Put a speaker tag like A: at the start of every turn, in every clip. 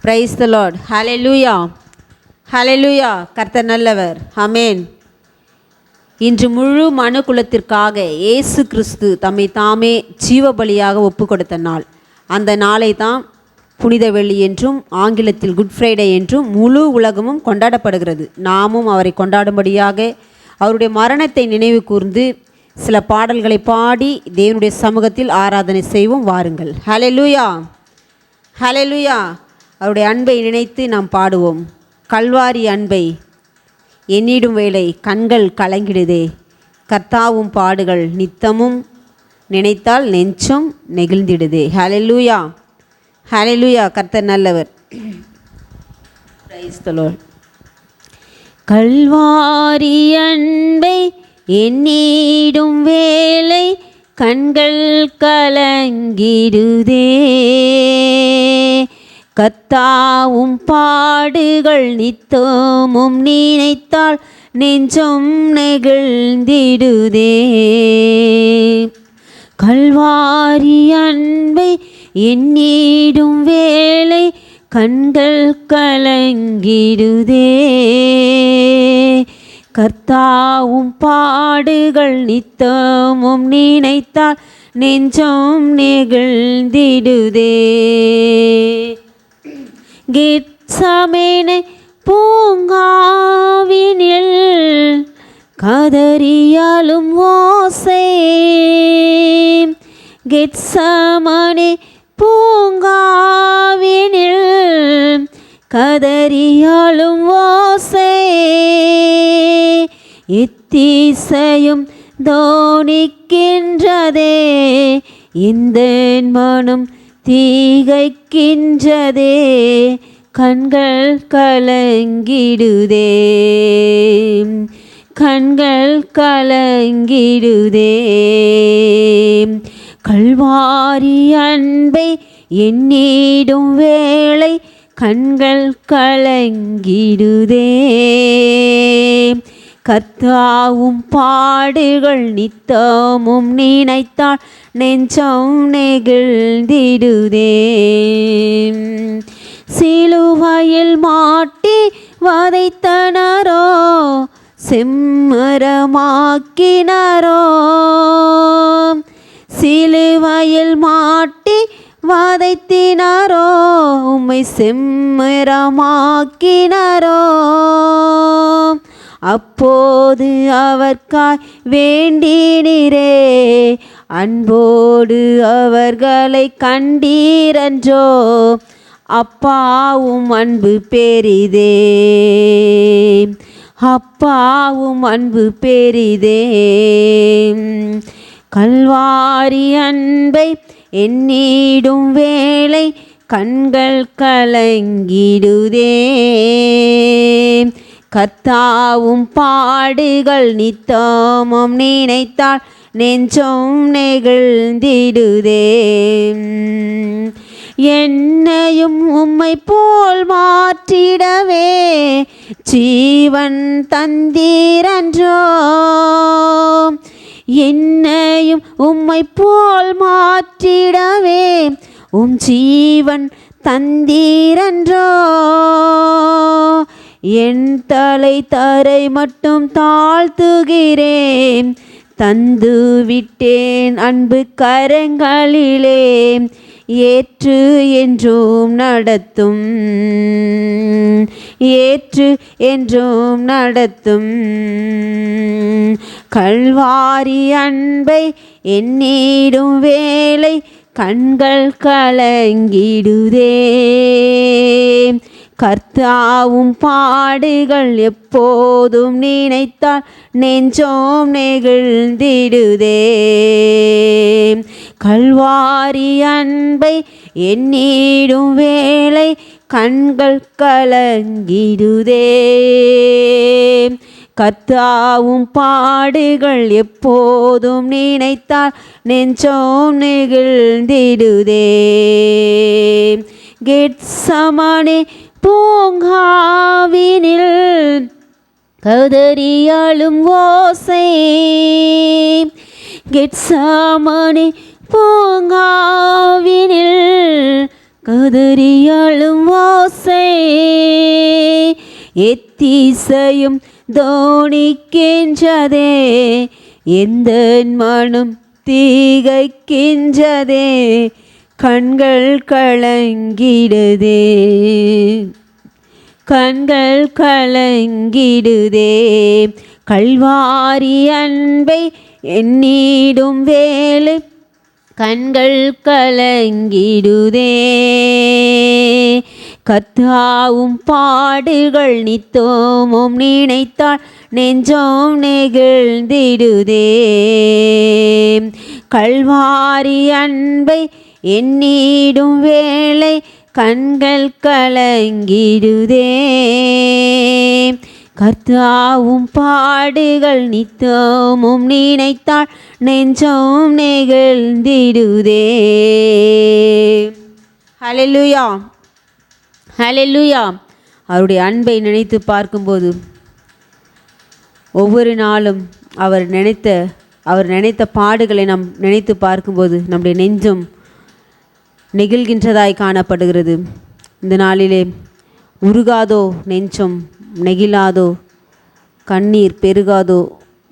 A: Price the Lord. Hallelujah, hallelujah. கர்த்தர் நல்லவர். ஆமென். இன்று முழு மனுக்குலத்திற்காக இயேசு கிறிஸ்து தம்மை தாமே ஜீவபலியாக ஒப்பு கொடுத்த நாள். அந்த நாளை தான் புனித வெள்ளி என்றும் ஆங்கிலத்தில் குட் ஃப்ரைடே என்றும் முழு உலகமும் கொண்டாடப்படுகிறது. நாமும் அவரை கொண்டாடும்படியாக அவருடைய மரணத்தை நினைவு கூர்ந்து சில பாடல்களை பாடி தேவனுடைய சமூகத்தில் ஆராதனை செய்வோம். வாருங்கள். ஹல்லேலூயா, ஹல்லேலூயா. அவருடைய அன்பை நினைத்து நாம் பாடுவோம். கல்வாரி அன்பை எண்ணிடும் வேளை கண்கள் கலங்கிடுதே, கர்த்தாவும் பாடுகள் நித்தமும் நினைத்தால் நெஞ்சம் நெகிழ்ந்திடுதே. ஹல்லேலூயா, ஹல்லேலூயா. கர்த்தர் நல்லவர். Price the Lord. கல்வாரி அன்பை எண்ணிடும் வேளை கண்கள் கலங்கிடுதே, கர்த்தாவும் பாடுகள் நித்தமும் நினைத்தால் நெஞ்சம் நெகிழ்ந்திடுதே. கல்வாரி அன்பை எண்ணிடும் வேளை கண்கள் கலங்கிடுதே, கர்த்தாவும் பாடுகள் நித்தமும் நினைத்தால் நெஞ்சம் நெகிழ்ந்திடுதே. கெத்சமனே பூங்காவினில் கதறியாலும் ஓசை, கெத்சமனே பூங்காவினில் கதறியாலும் ஓசை, எத்திசையும் தோணிக்கின்றதே, இந்த மனம் தீகைக்கின்றதே, கண்கள் கலங்கிடுதே, கண்கள் கலங்கிடுதே. கல்வாரி அன்பை எண்ணிடும் வேளை கண்கள் கலங்கிடுதே, கர்த்தாவும் பாடுகள் நித்தமும் நினைத்தால் நெஞ்சம் நெகிழ்ந்திடுதே. சிலுவையில் மாட்டி வதைத்தனரோ, செம்மரமாக்கினரோ, சிலுவையில் மாட்டி வதைத்தினாரோ, உம்மை செம்மரமாக்கினாரோ, அப்போது அவர்காய் வேண்டினீரே, அன்போடு அவர்களை கண்டீரன்றோ, அப்பாவும் அன்பு பெரிதே, அப்பாவும் அன்பு பெரிதே. கல்வாரி அன்பை எண்ணிடும் வேளை கண்கள் கலங்கிடுதே, கர்த்தாவும் பாடுகள் நித்தமும் நினைத்தால் நெஞ்சம் நெகிழ்ந்திடுதே. என்னையும் உம்மை போல் மாற்றிடவே ஜீவன் தந்தீரன்றோ, என்னையும் உம்மை போல் மாற்றிடவே உம் ஜீவன் தந்தீரன்றோ, என் தலை தரை மட்டும் தாழ்த்துகிறேன், தந்து விட்டேன் அன்பு கரங்களிலே, ஏற்று என்றும் நடத்தும், ஏற்று என்றும் நடத்தும். கல்வாரி அன்பை எண்ணிடும் வேளை கண்கள் கலங்கிடுதே, கர்த்தாவும் பாடுகள் எப்போதும் நினைத்தால் நெஞ்சம் நெகிழ்ந்திடுதே. கல்வாரி அன்பை எண்ணிடும் வேளை கண்கள் கலங்கிடுதே, கர்த்தாவும் பாடுகள் எப்போதும் நினைத்தால் நெஞ்சம் நெகிழ்ந்திடுதே. கெத்சமனே பூங்காவினில் கதறியாலும் ஓசை, கெத்சமனே பூங்காவினில் கதறியாலும் ஓசை, ஓசை எத்திசையும் தோணிக்கின்றதே, எந்த மனம் திகைக்கின்றதே, கண்கள் கலங்கிடுதே, கண்கள் கலங்கிடுதே. கல்வாரி அன்பை எண்ணிடும் வேளை கண்கள் கலங்கிடுதே. கர்த்தாவும் பாடுகள் நித்தோமும் நினைத்தால் நெஞ்சம் நெகிழ்ந்திடுதே. கல்வாரி அன்பை எண்ணிடும் வேளை கண்கள் கலங்கிடுதே. கர்த்தாவும் பாடுகள் நித்தமும் நினைத்தால் நெஞ்சம் நெகிழ்ந்திடுதே. ஹல்லேலூயா, ஹல்லேலூயா. அவருடைய அன்பை நினைத்து பார்க்கும்போது ஒவ்வொரு நாளும் அவர் நினைத்த பாடுகளை நாம் நினைத்து பார்க்கும்போது நம்முடைய நெஞ்சம் நெகிழ்கின்றதாய் காணப்படுகிறது. இந்த நாளிலே உருகாதோ நெஞ்சம், நெகிழாதோ கண்ணீர் பெருகாதோ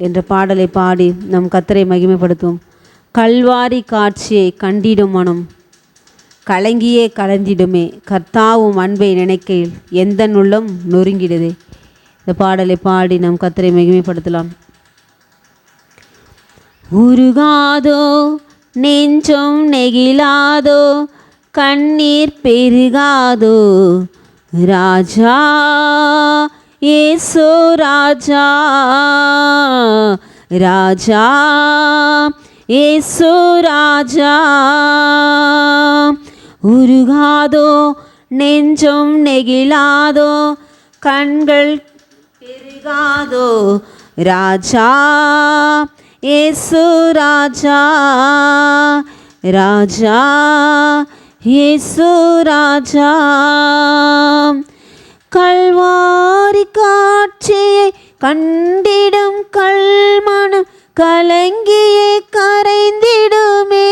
A: என்ற பாடலை பாடி நம் கர்த்தரை மகிமைப்படுத்துவோம். கல்வாரி காட்சியை கண்டிடும் மனம் கலங்கியே கலந்திடுமே, கர்த்தாவும் அன்பை நினைக்கையில் எந்த உள்ளம் நொறுங்கிடுதே. இந்த பாடலை பாடி நம் கர்த்தரை மகிமைப்படுத்தலாம். உருகாதோ நெஞ்சம், நெகிழாதோ கண்ணீர் பெருகாதோ, ராஜா இயேசு ராஜா, ராஜா இயேசு ராஜா. உருகாதோ நெஞ்சம், நெகிழாதோ கண்கள் பெருகாதோ, ராஜா இயேசு ராஜா, ராஜா இயேசு ராஜா. கல்வாரி காட்சியை கண்டிடும் கல்மனம் கலங்கியே கரைந்திடுமே.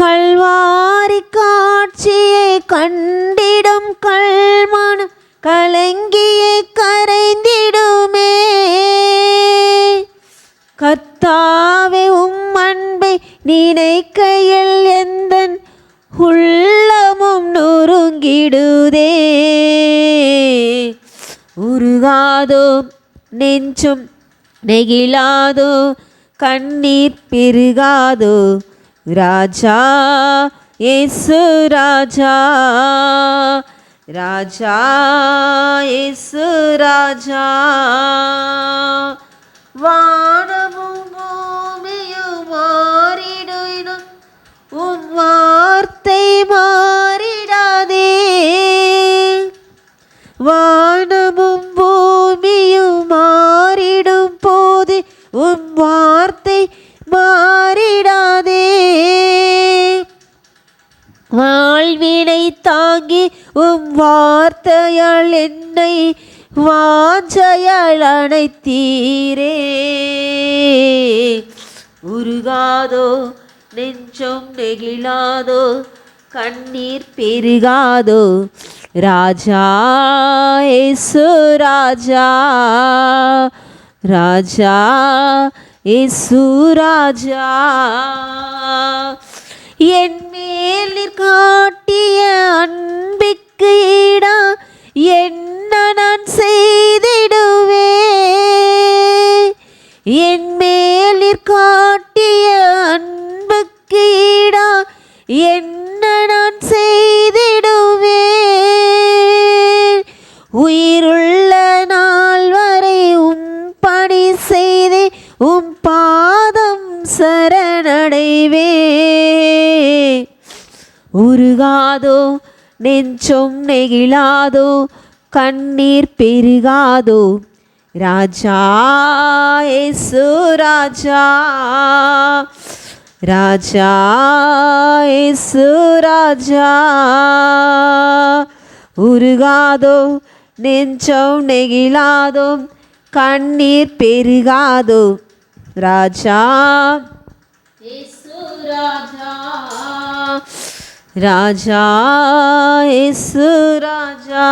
A: கல்வாரி காட்சியை கண்டிடும் கல்மனம் கலங்கியே கரைந்திடுமே. கர்த்தாவே உம் அன்பை நினைக்கையில் எந்தன் உள்ளமும் நொறுங்கிடுதே. உருகாதோ நெஞ்சும், நெகிழாதோ கண்ணீர் பெருகாதோ, ராஜா இயேசு ராஜா, ராஜா இயேசு ராஜா. வானமும் பூமியும் மாறிடும், உன் வார்த்தை மாறிடாதே. வானமும் பூமியும் மாறிடும் போது உன் வார்த்தை மாறிடாதே. வாழ்வினை தாங்கி உம் வார்த்தையால் என்னை வாஞ்சையால் அணைத்தீரே. உருகாதோ நெஞ்சம், நெகிழாதோ கண்ணீர் பெருகாதோ, ராஜா இயேசு ராஜா, ராஜா இயேசு ராஜா. என் மேல் நீர் காட்டிய அன்பிற்கு ஈடா என்ன நான் செய்திடுவே. என் மேல் நீர் காட்டிய அன்புக்கு ஈடா என்ன நான் செய்திடுவே. உயிருள்ள நாள் வரை உம் பணி செய்தே உம் பாதம் சரணடைவே. உருகாதோ நெஞ்சம், நெகிழாதோ கண்ணீர் பெருகாதோ, ராஜா இயேசு ராஜா, ராஜா இயேசு ராஜா. உருகாதோ நெஞ்சம், நெகிழாதோ கண்ணீர் பெருகாதோ, ராஜா இயேசு ராஜா, ராஜா இயேசு ராஜா,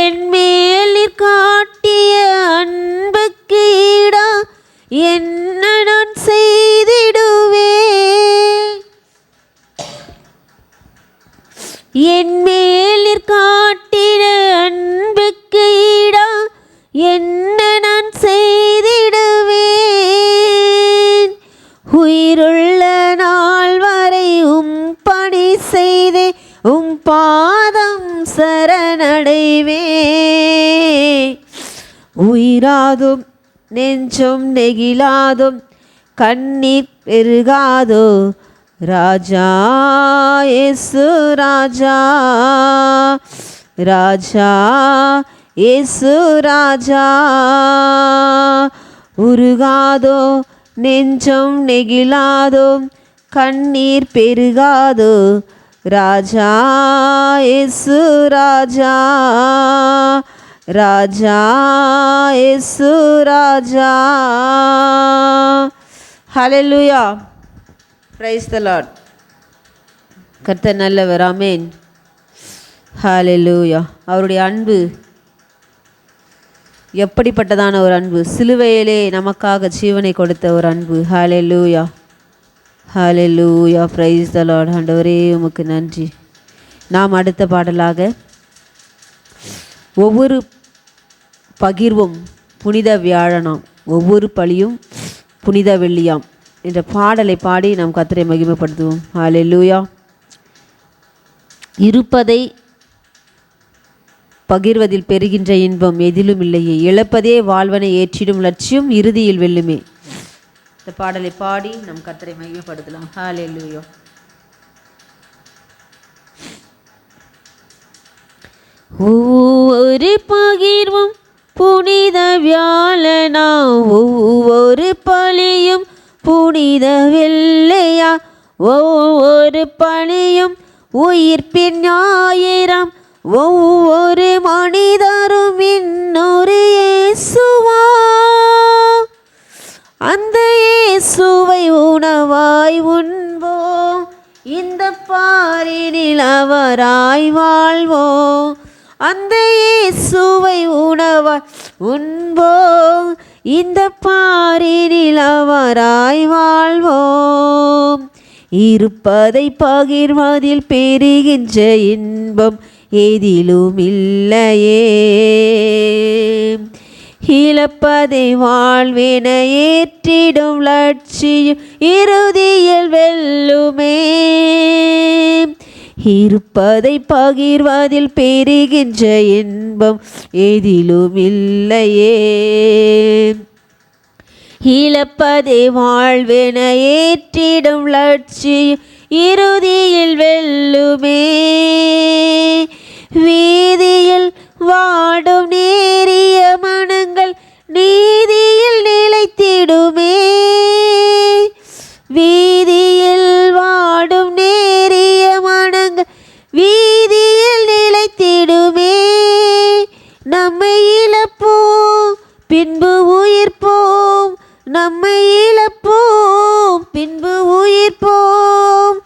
A: என் மேல் நீர் காட்டிய அன்புக்கு ஈடா என்ன நான் செய்திடுவேன். என் மேல் நீர் காட்டின அன்புக்கு ஈடா என்ன நான் செய்திடுவேன். உயிருள்ள நாள் வரை பணி செய்தே பாதம் சரணடைவேன். உயிராதும் நெஞ்சம் நெகிழாதும் கண்ணீர் பெருகாதோ ராஜா இயேசு ராஜா, ராஜா இயேசு ராஜா. உருகாதோ நெஞ்சம் நெகிழாதோ கண்ணீர் பெருகாதோ ராஜா இயேசு ராஜா, ராஜா இயேசு ராஜா. ஹல்லேலூயா, பிரைஸ் தி லார்ட். கர்த்தர் நல்லவர். ஆமென். ஹல்லேலூயா. அவருடைய அன்பு எப்படிப்பட்டதான ஒரு அன்பு! சிலுவையிலே நமக்காக ஜீவனை கொடுத்த ஒரு அன்பு. ஹல்லேலூயா, ஹல்லேலூயா, பிரைஸ் தி லார்ட். ஆண்டவரே உமக்கு நன்றி. நாம் அடுத்த பாடலாக ஒவ்வொரு பகிர்வும் புனித வியாழனாம், ஒவ்வொரு பலியும் புனித வெள்ளியாம் என்ற பாடலை பாடி நாம் கர்த்தரை மகிமைப்படுத்துவோம். ஹல்லேலூயா. இருப்பதை பகிர்வதில் பெறுகின்ற இன்பம் எதிலும் இல்லையே, இழப்பதே வாழ்வனை ஏற்றிடும் லட்சியம் இறுதியில் வெல்லுமே. இந்த பாடலை பாடி நம் கர்த்தரை மகிமைப்படுத்தலாம். ஹல்லேலூயா. ஒவ்வொரு பகிர்வும் புனித வியாழனா, ஒவ்வொரு பலியும் புனித வெள்ளையா, ஒவ்வொரு பலியும் உயிர்ப்பின் ஞாயிறாம், ஒவ்வொரு மனிதரும் இன்னொரு இயேசுவா. அந்த இயேசுவை உணவாய் உண்போம், இந்த பாரினில் அவராய் வாழ்வோம். அந்த இயேசுவை உணவாய் உண்போம், இந்த பாரினில் அவராய் வாழ்வோம். இருப்பதை பகிர்வதில் பெறுகின்ற இன்பம் எதிலும் இல்லையே, இழப்பதை வாழ்வென ஏற்றிடும் லட்சியம் இறுதியில் வெல்லுமே. இருப்பதை பகிர்வதில் பெறுகின்ற இன்பம் எதிலும் இல்லையே, இழப்பதை வாழ்வென ஏற்றிடும் லட்சியம் இறுதியில் வெல்லுமே. வீதியில் வாடும் நேரிய மனங்கள் நீதியில் நிலைத்திடுமே, வீதியில் வாடும் நேரிய மனங்கள் வீதியில் நிலைத்திடுமே. நம்மை இழப்போம் பின்பு உயிர்ப்போம், நம்மை இழப்போம் பின்பு உயிர்ப்போம்.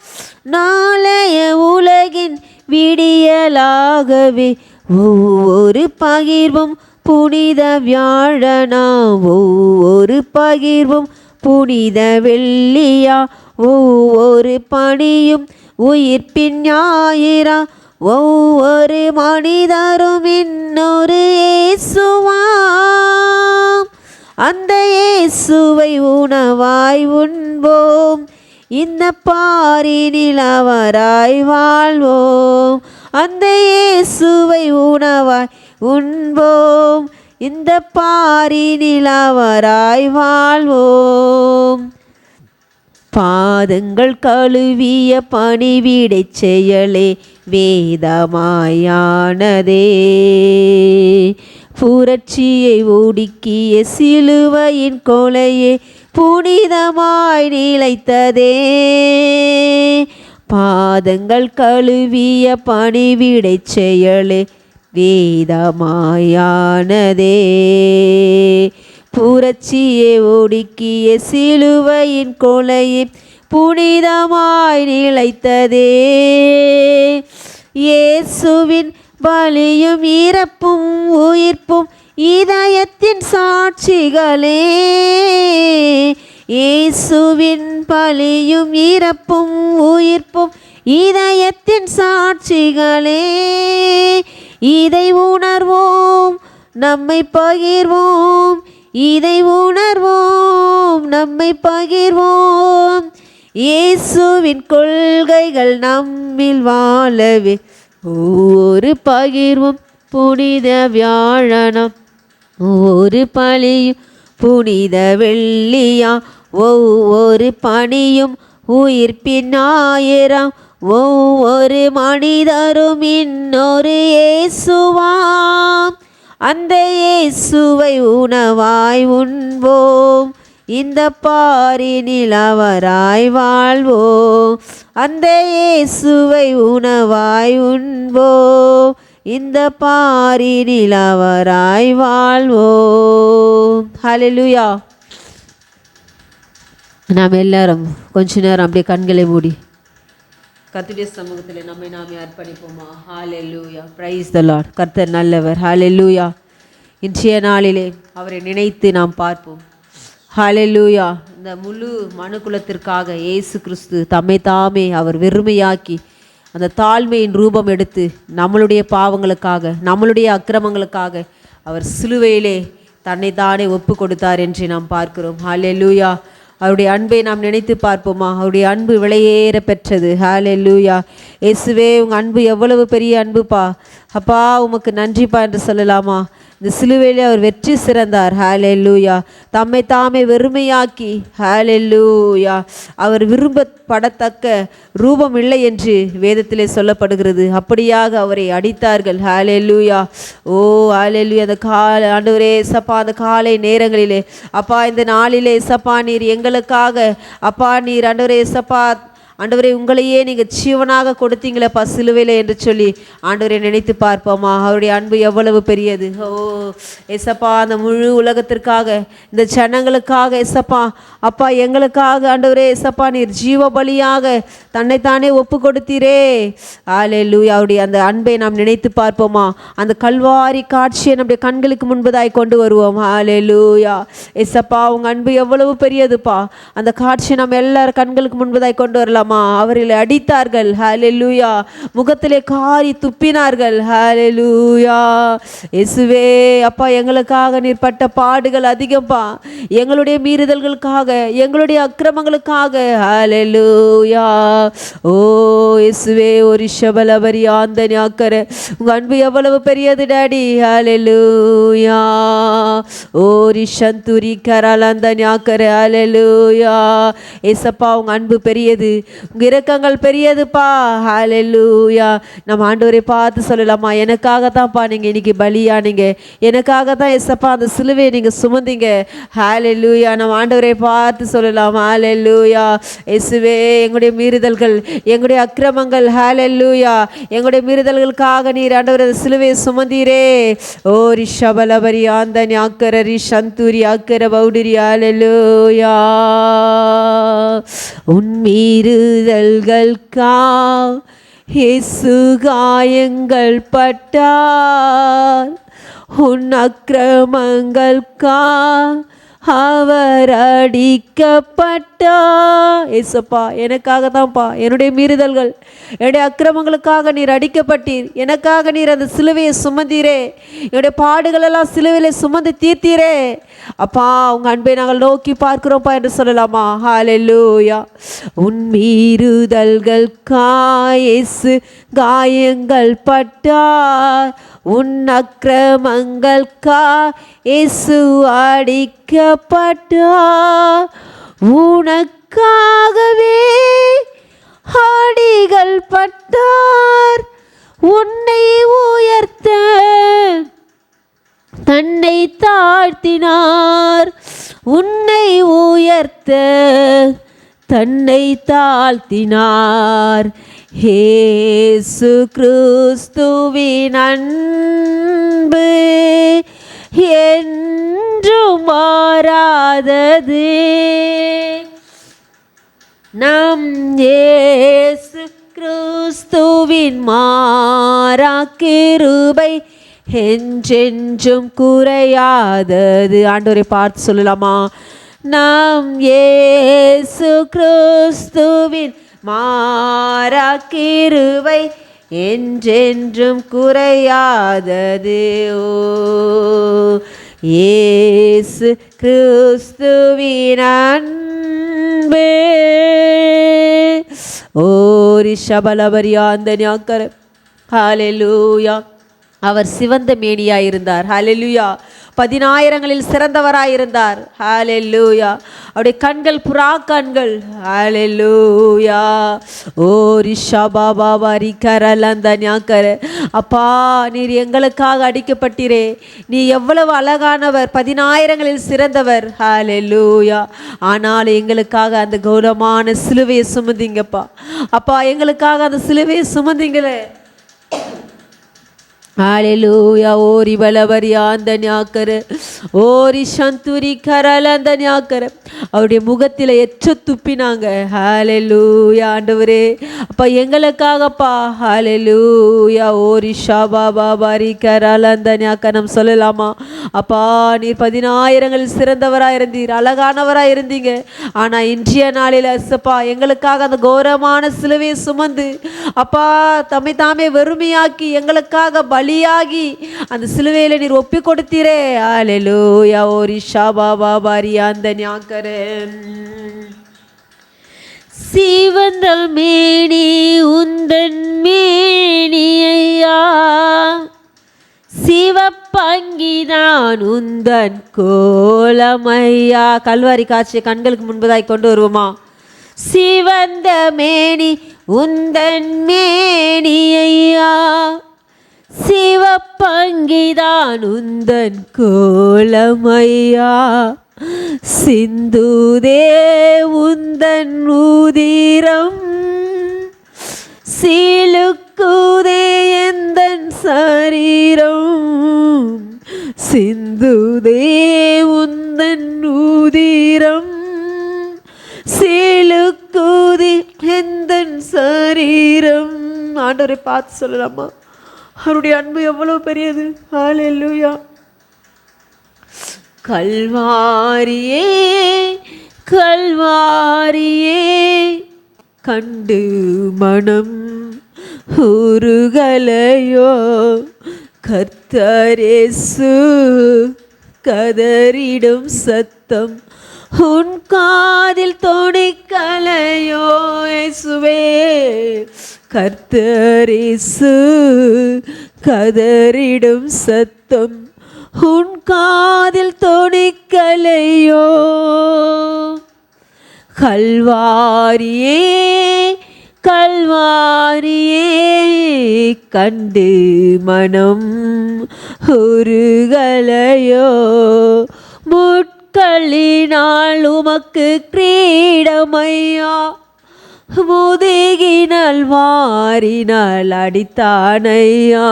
A: நாளைய உலகின் விடியலாகவே ஒவ்வொரு பகிர்வும் புனித வியாழனா, ஒவ்வொரு பகிர்வும் புனித வெள்ளியா, ஒவ்வொரு பணியும் உயிர்ப்பின் ஞாயிறா, ஒவ்வொரு மனிதரும் இன்னொரு இயேசுவாம். அந்த இயேசுவை உணவாய் உண்போம், இந்த பாரினில் அவராய் வாழ்வோம். அந்த இயேசுவை உணவாய் உண்போம், இந்த பாரினில் அவராய் வாழ்வோம். பாதங்கள் கழுவிய பணிவிடை செயலே வேதமாயானதே, புரட்சியை ஒடுக்கிய சிலுவையின் கொலையே புனிதமாய் நிலைத்ததே. பாதங்கள் கழுவிய பணிவிடை செயலே வேதமாயானதே, புரட்சியை ஒடுக்கிய சிலுவையின் கொலையே புனிதமாய் நிலைத்ததே. இயேசுவின் பலியும் இறப்பும் உயிர்ப்பும் இதயத்தின் சாட்சிகளே. இயேசுவின் பலியும் இறப்பும் உயிர்ப்பும் இதயத்தின் சாட்சிகளே. இதை உணர்வோம், நம்மை பகிர்வோம். இதை உணர்வோம், நம்மை பகிர்வோம். இயேசுவின் கொள்கைகள் நம்மில் வாழவே ஒவ்வொரு பகிர்வும் புனித வியாழனம், ஒவ்வொரு பலியும் புனித வெள்ளியா, ஒவ்வொரு பணியும் உயிர்ப்பின் ஞாயிறாம், ஒவ்வொரு மனிதரும் இன்னொரு இயேசுவாம். அந்த இயேசுவை உணவாய் உண்போம், இந்த பாரினில் அவராய் வாழ்வோம். அந்த இயேசுவை உணவாய் உண்போம், இந்த பாரினில் அவராய் வாழ்வோம். ஹல்லேலூயா. நாம் எல்லாரும் கொஞ்ச நேரம் அப்படியே கண்களை மூடி கர்த்தருடைய சமூகத்தில் நம்மை நாமே அர்ப்பணிப்போமா. ஹல்லேலூயா. Praise the Lord. கர்த்தர் நல்லவர். ஹல்லேலூயா. இன்றைய நாளிலே அவரை நினைத்து நாம் பார்ப்போம். ஹல்லேலூயா. இந்த முழு மனுக்குலத்திற்காக இயேசு கிறிஸ்து தம்மை தாமே அவர் வெறுமையாக்கி அந்த தாழ்மையின் ரூபம் எடுத்து நம்மளுடைய பாவங்களுக்காக, நம்மளுடைய அக்கிரமங்களுக்காக அவர் சிலுவையிலே தன்னை தானே ஒப்பு கொடுத்தார் என்று நாம் பார்க்கிறோம். ஹல்லேலூயா. அவருடைய அன்பை நாம் நினைத்து பார்ப்போமா. அவருடைய அன்பு விலையேற பெற்றது. ஹல்லேலூயா. இயேசுவே, உங்கள் அன்பு எவ்வளவு பெரிய அன்புப்பா. அப்பா, உமக்கு நன்றிப்பா என்று சொல்லலாமா. இந்த சிலுவையிலே அவர் வெற்றி சிறந்தார். ஹல்லேலூயா. தம்மை தாமே வெறுமையாக்கி, ஹல்லேலூயா, அவர் விரும்பப்படத்தக்க ரூபம் இல்லை என்று வேதத்திலே சொல்லப்படுகிறது. அப்படியாக அவரை அடித்தார்கள். ஹல்லேலூயா. ஓ ஹல்லேலூயா. அந்த ஆண்டவரே சப்பா, அந்த காலை நேரங்களிலே அப்பா, இந்த நாளிலே சப்பா, நீர் எங்களுக்காக அப்பா, நீர் ஆண்டவரே சப்பா, ஆண்டவரே உங்களையே நீங்கள் ஜீவனாக கொடுத்தீங்களேப்பா சிலுவையில் என்று சொல்லி ஆண்டவரை நினைத்து பார்ப்போமா. அவருடைய அன்பு எவ்வளவு பெரியது. ஓ எசப்பா, அந்த முழு உலகத்திற்காக, இந்த ஜனங்களுக்காக எசப்பா, அப்பா எங்களுக்காக ஆண்டவரே எசப்பா, நீர் ஜீவ பலியாக தன்னைத்தானே ஒப்பு கொடுத்தீரே. ஹல்லேலூயா. அவருடைய அந்த அன்பை நாம் நினைத்து பார்ப்போமா. அந்த கல்வாரி காட்சியை நம்முடைய கண்களுக்கு முன்பதாய் கொண்டு வருவோம். ஹல்லேலூயா. எசப்பா, உங்கள் அன்பு எவ்வளவு பெரியதுப்பா. அந்த காட்சியை நம்ம எல்லாரும் கண்களுக்கு முன்பதாய் கொண்டு வரலாம். அவர்களை அடித்தார்கள். ஹல்லேலூயா. முகத்திலே காரி துப்பினார்கள். ஹல்லேலூயா. இயேசுவே அப்பா, எங்களுக்காக நீர் பட்ட பாடுகள் அதிகம்பா. எங்களுடைய மீறுதல்களுக்காக, எங்களுடைய அக்கிரமங்களுக்காக. ஹல்லேலூயா. ஓ இயேசுவே, ஒரு ஷபலபரி ஆந்தனி ஆக்கற உங்க அன்பு எவ்வளவு பெரியது டாடி. ஹல்லேலூயா. ஓ ரிஷந்துரி கரலந்தனி ஆக்கற. ஹல்லேலூயா. ஏசப்பா, உங்க அன்பு பெரியது, உங்கள் இரக்கங்கள் பெரியதுப்பா. ஹல்லேலூயா. நம்ம ஆண்டவரை பார்த்து சொல்லலாமா. எனக்காக தான்ப்பா நீங்கள் இன்னைக்கு பலியானீங்க. எனக்காக தான் எசப்பா அந்த சிலுவையை நீங்கள் சுமந்தீங்க. ஹல்லேலூயா. நம்ம ஆண்டவரை பார்த்து சொல்லலாம். ஹல்லேலூயா. இயேசுவே, எங்களுடைய மீறுதல்கள், எங்களுடைய அக்கிரமங்கள், ஹல்லேலூயா, எங்களுடைய மீறுதல்களுக்காக நீர் ஆண்டவர் அந்த சிலுவையை சுமந்தீரே. ஓ ரிஷபலபரி ஆந்தனி ஆக்கர ரிஷந்தூரி ஆக்கர பௌடரி. ஹல்லேலூயா. மீறுதல்களுக்கா இயேசு காயங்கள் பட்டார், உன் அக்கிரமங்களுக்கா அவர் அடிக்கப்பட்டார். ஏசப்பா, எனக்காக தான்ப்பா, என்னுடைய மீறுதல்கள், என்னுடைய அக்கிரமங்களுக்காக நீர் அடிக்கப்பட்டீர். எனக்காக நீர் அந்த சிலுவையை சுமந்தீரே. என்னுடைய பாடுகள் எல்லாம் சிலுவையிலே சுமந்து தீர்த்தீரே. அப்பா, உங்க அன்பை நாங்கள் நோக்கி பார்க்கிறோம்ப்பா என்று சொல்லலாமா. ஹல்லேலூயா. உன் மீறுதல்களுக்கா இயேசு காயங்கள் பட்டார், உன் அக்கிரமங்களுக்கா இயேசு அடிக்கப்பட்டார், உனக்காகவே அடிகள் பட்டார், உன்னை உயர்த்த தன்னை தாழ்த்தினார், உன்னை உயர்த்த தன்னை தாழ்த்தினார். இயேசு கிறிஸ்துவின் அன்பு என்றும் மாறாதது. நம் இயேசு கிறிஸ்துவின் மாறா கிருபை என்றென்றும் குறையாதது. ஆண்டவரை பார்த்து சொல்லலாமா? நம் இயேசு கிறிஸ்துவின் மாறா கிருபை என்றென்றும் குறையாதது. ஓ இயேசு கிறிஸ்துவின் அன்பு ஓ ரிஷபலபரியாந்த ஞாக்கர. ஹல்லேலூயா. அவர் சிவந்த மேனியாயிருந்தார். ஹல்லேலூயா. 10,000ங்களில் சிறந்தவராயிருந்தார். ஹல்லேலூயா. அவருடைய கண்கள் புறா கண்கள். ஹல்லேலூயா. ஓ ரிஷபாபாரி கரலந்த ஞாக்கர. அப்பா, நீர் எங்களுக்காக அடிக்கப்பட்டீரே. நீ எவ்வளவு அழகானவர், 10,000ங்களில் சிறந்தவர். ஹல்லேலூயா. ஆனால் எங்களுக்காக அந்த கௌரவமான சிலுவையை சுமந்தீங்கப்பா. அப்பா, எங்களுக்காக அந்த சிலுவையை சுமந்தீங்களே. ஹல்லேலூயா. ஓரி பலவரியாந்த ஞாக்கர. ஓரி சந்துரி கரலந்த ஞாக்கர. அவருடைய முகத்தில் எச்ச துப்பினாங்க. ஹல்லேலூயா. ஆண்டவரே அப்பா எங்களுக்காகப்பா. ஹல்லேலூயா. ஓரி ஷபாபாரி கரலந்த ஞாக்க. நம்ம சொல்லலாமா? அப்பா, நீர் 10,000ங்களில் சிறந்தவராக இருந்தீர், அழகானவராக இருந்தீங்க. ஆனால் இன்றைய நாளில் அசப்பா எங்களுக்காக அந்த கௌரவமான சிலுவையை சுமந்து அப்பா தம்மை தாமே வெறுமையாக்கி எங்களுக்காக பலியாகி அந்த சிலுவையில் நீர் ஒப்பி கொடுத்தீரே. ஹல்லேலூயா. ஓரி ஷபாபாரி அந்த ஞாக்கரே. சிவந்த மேனி உந்தன் மேனியா, சிவப்பங்கிதான் உந்தன் கோலமையா. கல்வாரி காட்சியை கண்களுக்கு முன்பதாய் கொண்டு வருவோமா? சிவந்த மேனி உந்தன் மேனியா, சிவப்பங்கிதான் உந்தன் கோலமையா. சிந்துதே உந்தன் உதிரம், சீலுக்குதே எந்தன் சரீரம். சிந்துதே உந்தன் உதிரம், சீலுக்குதே எந்தன் சரீரம். ஆண்டவரை பார்த்து சொல்லலாமா? அவருடைய அன்பு எவ்வளவு பெரியது. ஹல்லேலூயா. கல்வாரியே கல்வாரியே கண்டு மனம் உருகலையோ. கர்த்தரேசு கதறிடும் சத்தம் உன் காதில் தொனிக்கலையோ. இயேசுவே கர்த்தரேசு கதறிடும் சத்தம் உன் காதில் தொனிக்கலையோ. கல்வாரியே கல்வாரியே கண்டு மனம் உருகலையோ. முட்களினால் உமக்கு கிரீடமையா, முதுகினால் வாரினால் அடித்தானையா.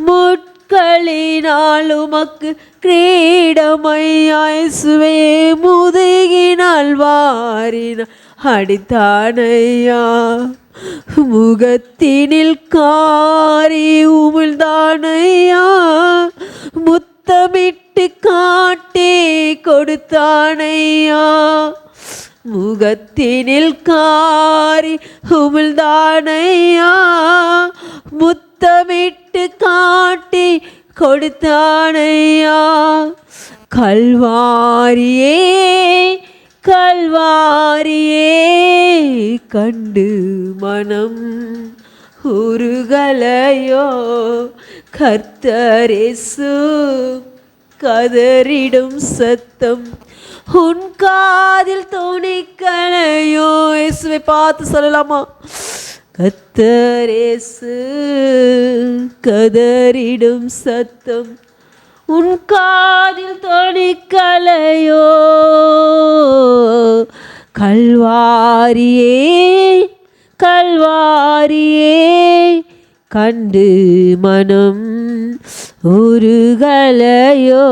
A: முட்களினால் உமக்கு கிரீடமையா. இயேசுவே முதுகினால் வாரினால் அடித்தானையா. முகத்தினில் காரி உமிழ்ந்தானையா, முத்தமிட்டு காட்டி கொடுத்தானையா. முகத்தினில் காரி உமிழ்ந்தானையா, முத்தமிட்டு காட்டி கொடுத்தானையா. கல்வாரியே கல்வாரியே கண்டு மனம் உருகலையோ. கர்த்தரேசு கதறிடும் சத்தம் உன் காதில் தொனிக்கலையோ. இயேசுவை பார்த்து சொல்லலாமா? கர்த்தரேசு கதறிடும் சத்தம் உன் காதில் தொனிக்கலையோ. கல்வாரியே கல்வாரியே கண்டு மனம் உருகலையோ,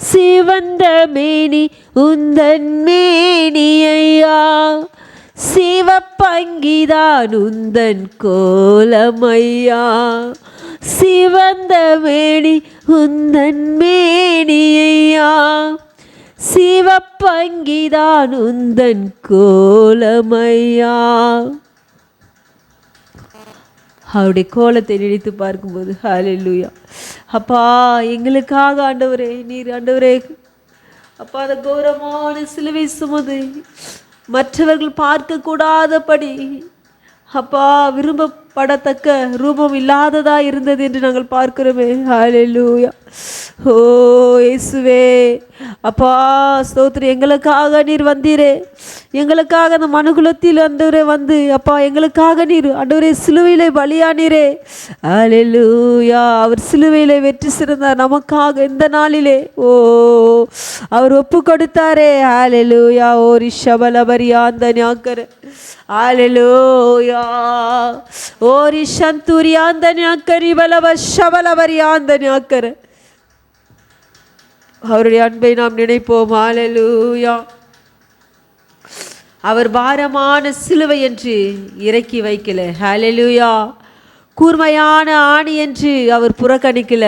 A: சிவந்த மேனி உந்தன் மேனியையா, சிவப்பங்கிதான் உந்தன் கோலமையா, சிவந்த மேனி உந்தன் மேனியையா, சிவப்பங்கிதான் உந்தன் கோலமையா. அவருடைய கோலத்தை நினைத்து பார்க்கும்போது ஹல்லேலூயா. அப்பா, எங்களுக்காக ஆண்டவரே, நீர் ஆண்டவரே அப்பா அந்த கௌரவமான சிலுவை சுமந்து மற்றவர்கள் பார்க்க கூடாதபடி அப்பா விரும்பப்படத்தக்க ரூபம் இல்லாததா இருந்தது என்று நாங்கள் பார்க்கிறோமே. ஹல்லேலூயா. ஓ இயேசுவே, அப்பா ஸ்தோத்திரம். எங்களுக்காக நீர் வந்தீரே, எங்களுக்காக அந்த மனுகுலத்தில் ஆண்டவரே வந்து அப்பா எங்களுக்காக நீர் ஆண்டவரே சிலுவையிலே பலியானீரே. ஹல்லேலூயா. அவர் சிலுவையிலே வெற்றி சிறந்தார் நமக்காக இந்த நாளிலே. ஓ அவர் ஒப்பு கொடுத்தாரே. ஹல்லேலூயா. ஓ ரிஷபலபரியாந்த ஞாக்கர. ஹல்லேலூயா. ஓ ரிஷந்தூரியாந்த ஞாக்கரி பலவ ஷபலபரியாந்த ஞாக்கர. அவருடைய அன்பை நாம் நினைப்போம். ஹல்லேலூயா. அவர் பாரமான சிலுவை என்று இறக்கி வைக்கல. ஹல்லேலூயா. கூர்மையான ஆணி என்று அவர் புறக்கணிக்கல.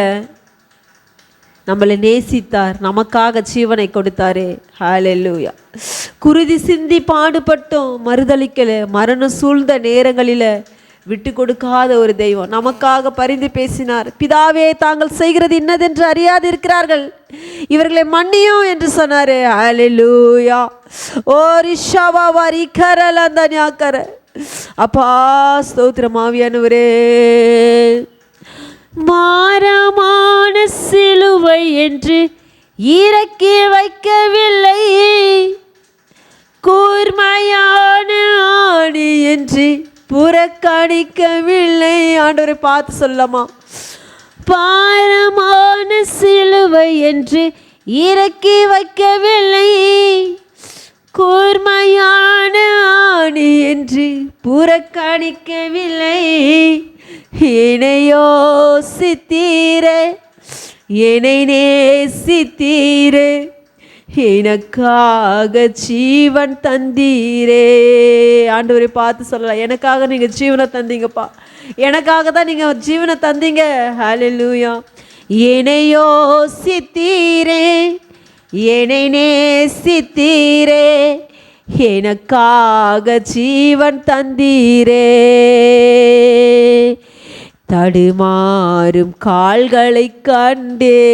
A: நம்மளை நேசித்தார், நமக்காக ஜீவனை கொடுத்தாரே. ஹல்லேலூயா. குருதி சிந்தி பாடுபட்டோம், மறுதளிக்கல. மரணம் சூழ்ந்த நேரங்களில் விட்டு கொடுக்காத ஒரு தெய்வம் நமக்காக பரிந்து பேசினார். பிதாவே, தாங்கள் செய்கிறது இன்னதென்று அறியாதிருக்கிறார்கள், இவர்களை மன்னியும் என்று சொன்னாரே. ஹல்லேலூயா. ஓ ரிஷாவா வாரி கரல் அந்த ஞாக்கர. அப்பா ஸ்தோத்திரம் ஆவியானவரே. மாரமான சிலுவை என்று இறக்கி வைக்கவில்லை, கூர்மையான ஆணி என்று புறக்கணிக்கவில்லை. ஆண்டவரை பார்த்து சொல்லலாமா? பாரமான சிலுவை என்று இறக்கி வைக்கவில்லை, கூர்மையான ஆணி என்று புறக்கணிக்கவில்லை. என்னை யோசித்தீரே, என்னை நேசித்தீரே, எனக்காக ஜீவன் தந்தீரே. ஆண்டவரை பார்த்து சொல்லலாம், எனக்காக நீங்கள் ஜீவனை தந்தீங்கப்பா, எனக்காக தான் நீங்கள் ஜீவனை தந்தீங்க. ஹல்லேலூயா. என்னை யோசித்தீரே, என்னை நேசித்தீரே, எனக்காக ஜீவன் தந்தீரே. தடுமாறும் கால்களை கண்டே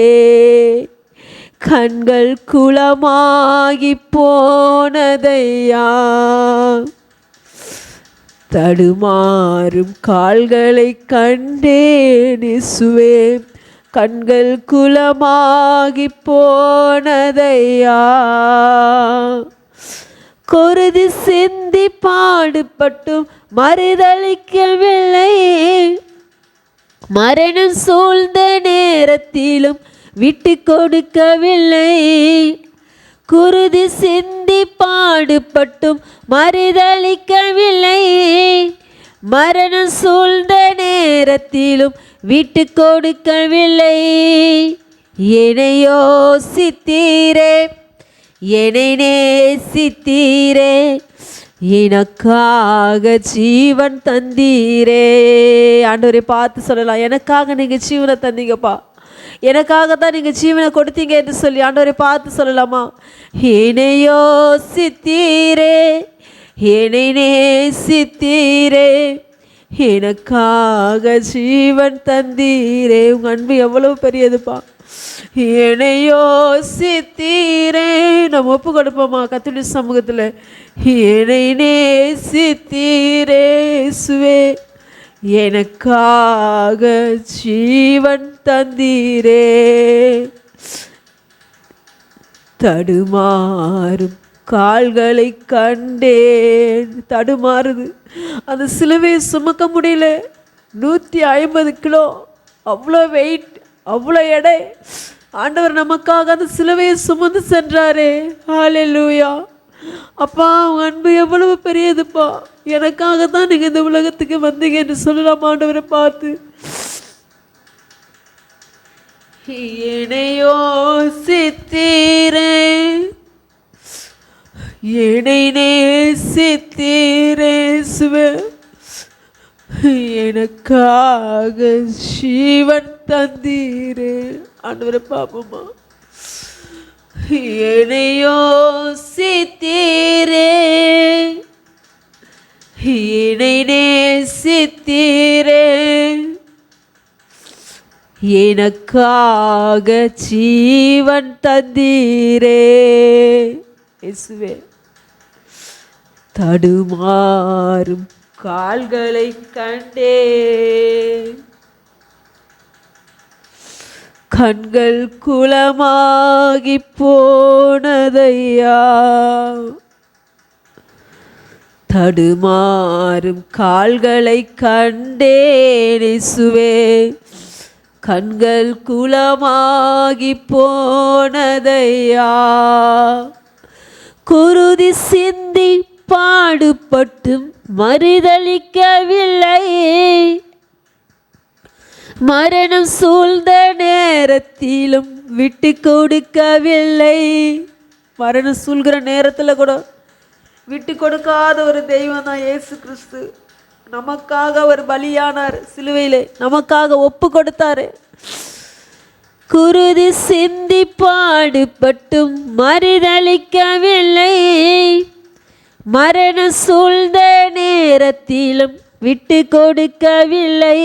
A: கண்கள் குளமாகி போனதையா, தடுமாறும் கால்களை கண்டேன் இயேசுவே, கண்கள் குளமாகி போனதையா. குருதி சிந்தி பாடுபட்டும் மறுதளிக்கவில்லை, மரணம் சூழ்ந்த நேரத்திலும் விட்டு கொடுக்கவில்லை. குருதி சிந்தி பாடுபட்டும் மறுதளிக்கவில்லை, மரணம் சூழ்ந்த நேரத்திலும் விட்டு கொடுக்கவில்லை. என்னை யோசித்தீரே, என்னை நேசித்தீரே, எனக்காக ஜீவன் தந்தீரே. ஆண்டவரை பார்த்து சொல்லலாம், எனக்காக நீங்கள் ஜீவனை தந்தீங்கப்பா, எனக்காக தான் நீங்கள் ஜீவனை கொடுத்தீங்க என்று சொல்லி ஆண்டவரை பார்த்து சொல்லலாமா? என்னை யோசித்தீரே, என்னை நேசித்தீரே, எனக்காக ஜீவன் தந்தீரே. உங்கள் அன்பு எவ்வளவு பெரியதுப்பா. என்னை யோசித்தீரே. நம்ம ஒப்பு கொடுப்போமா கர்த்தருடைய சமூகத்தில்? என்னை நேசித்தீரே இயேசுவே, எனக்காக ஜீவன் தந்தீரே. தடுமாறும் கால்களை கண்டேன். தடுமாறுது, அந்த சிலுவையை சுமக்க முடியல. 150 கிலோ, அவ்வளோ வெயிட், அவ்வளோ எடை. ஆண்டவர் நமக்காக அந்த சிலுவையை சுமந்து சென்றாரே. ஹல்லேலூயா.
B: அப்பா உங்கள் அன்பு எவ்வளவு பெரியதுப்பா. எனக்காக தான் நீங்கள் இந்த உலகத்துக்கு வந்தீங்க என்று சொல்லலாம் ஆண்டவரை பார்த்து. என்னையோ சித்தீரே, என்னை நேசித்தீரே சுவே, எனக்காக ஜீவன் தந்தீரே. ஆண்டவரை பாப்போமா. என்னையோ சித்தீரே, என்னை நேசித்தீரே, எனக்காக ஜீவன் தந்தீரே இயேசுவே. தடுமாறும் கால்களை கண்டே, கண்கள் குளமாகி போனதையா. தடுமாறும் கால்களை கண்டேன் இயேசுவே, கண்கள் குளமாகி போனதையா. குருதி சிந்தி பாடுபட்டும் மறுதளிக்கவில்லை, மரணம் சூழ்ந்த நேரத்திலும் விட்டு கொடுக்கவில்லை. மரணம் சூழ்கிற நேரத்தில் கூட விட்டு கொடுக்காத ஒரு தெய்வம் தான் இயேசு கிறிஸ்து. நமக்காக ஒரு பலியானார் சிலுவையிலே, நமக்காக ஒப்பு கொடுத்தாரு. குருதி சிந்தி பாடுபட்டும் மறுதளிக்கவில்லை, மரண சூழ்ந்த நேரத்திலும் விட்டு கொடுக்கவில்லை.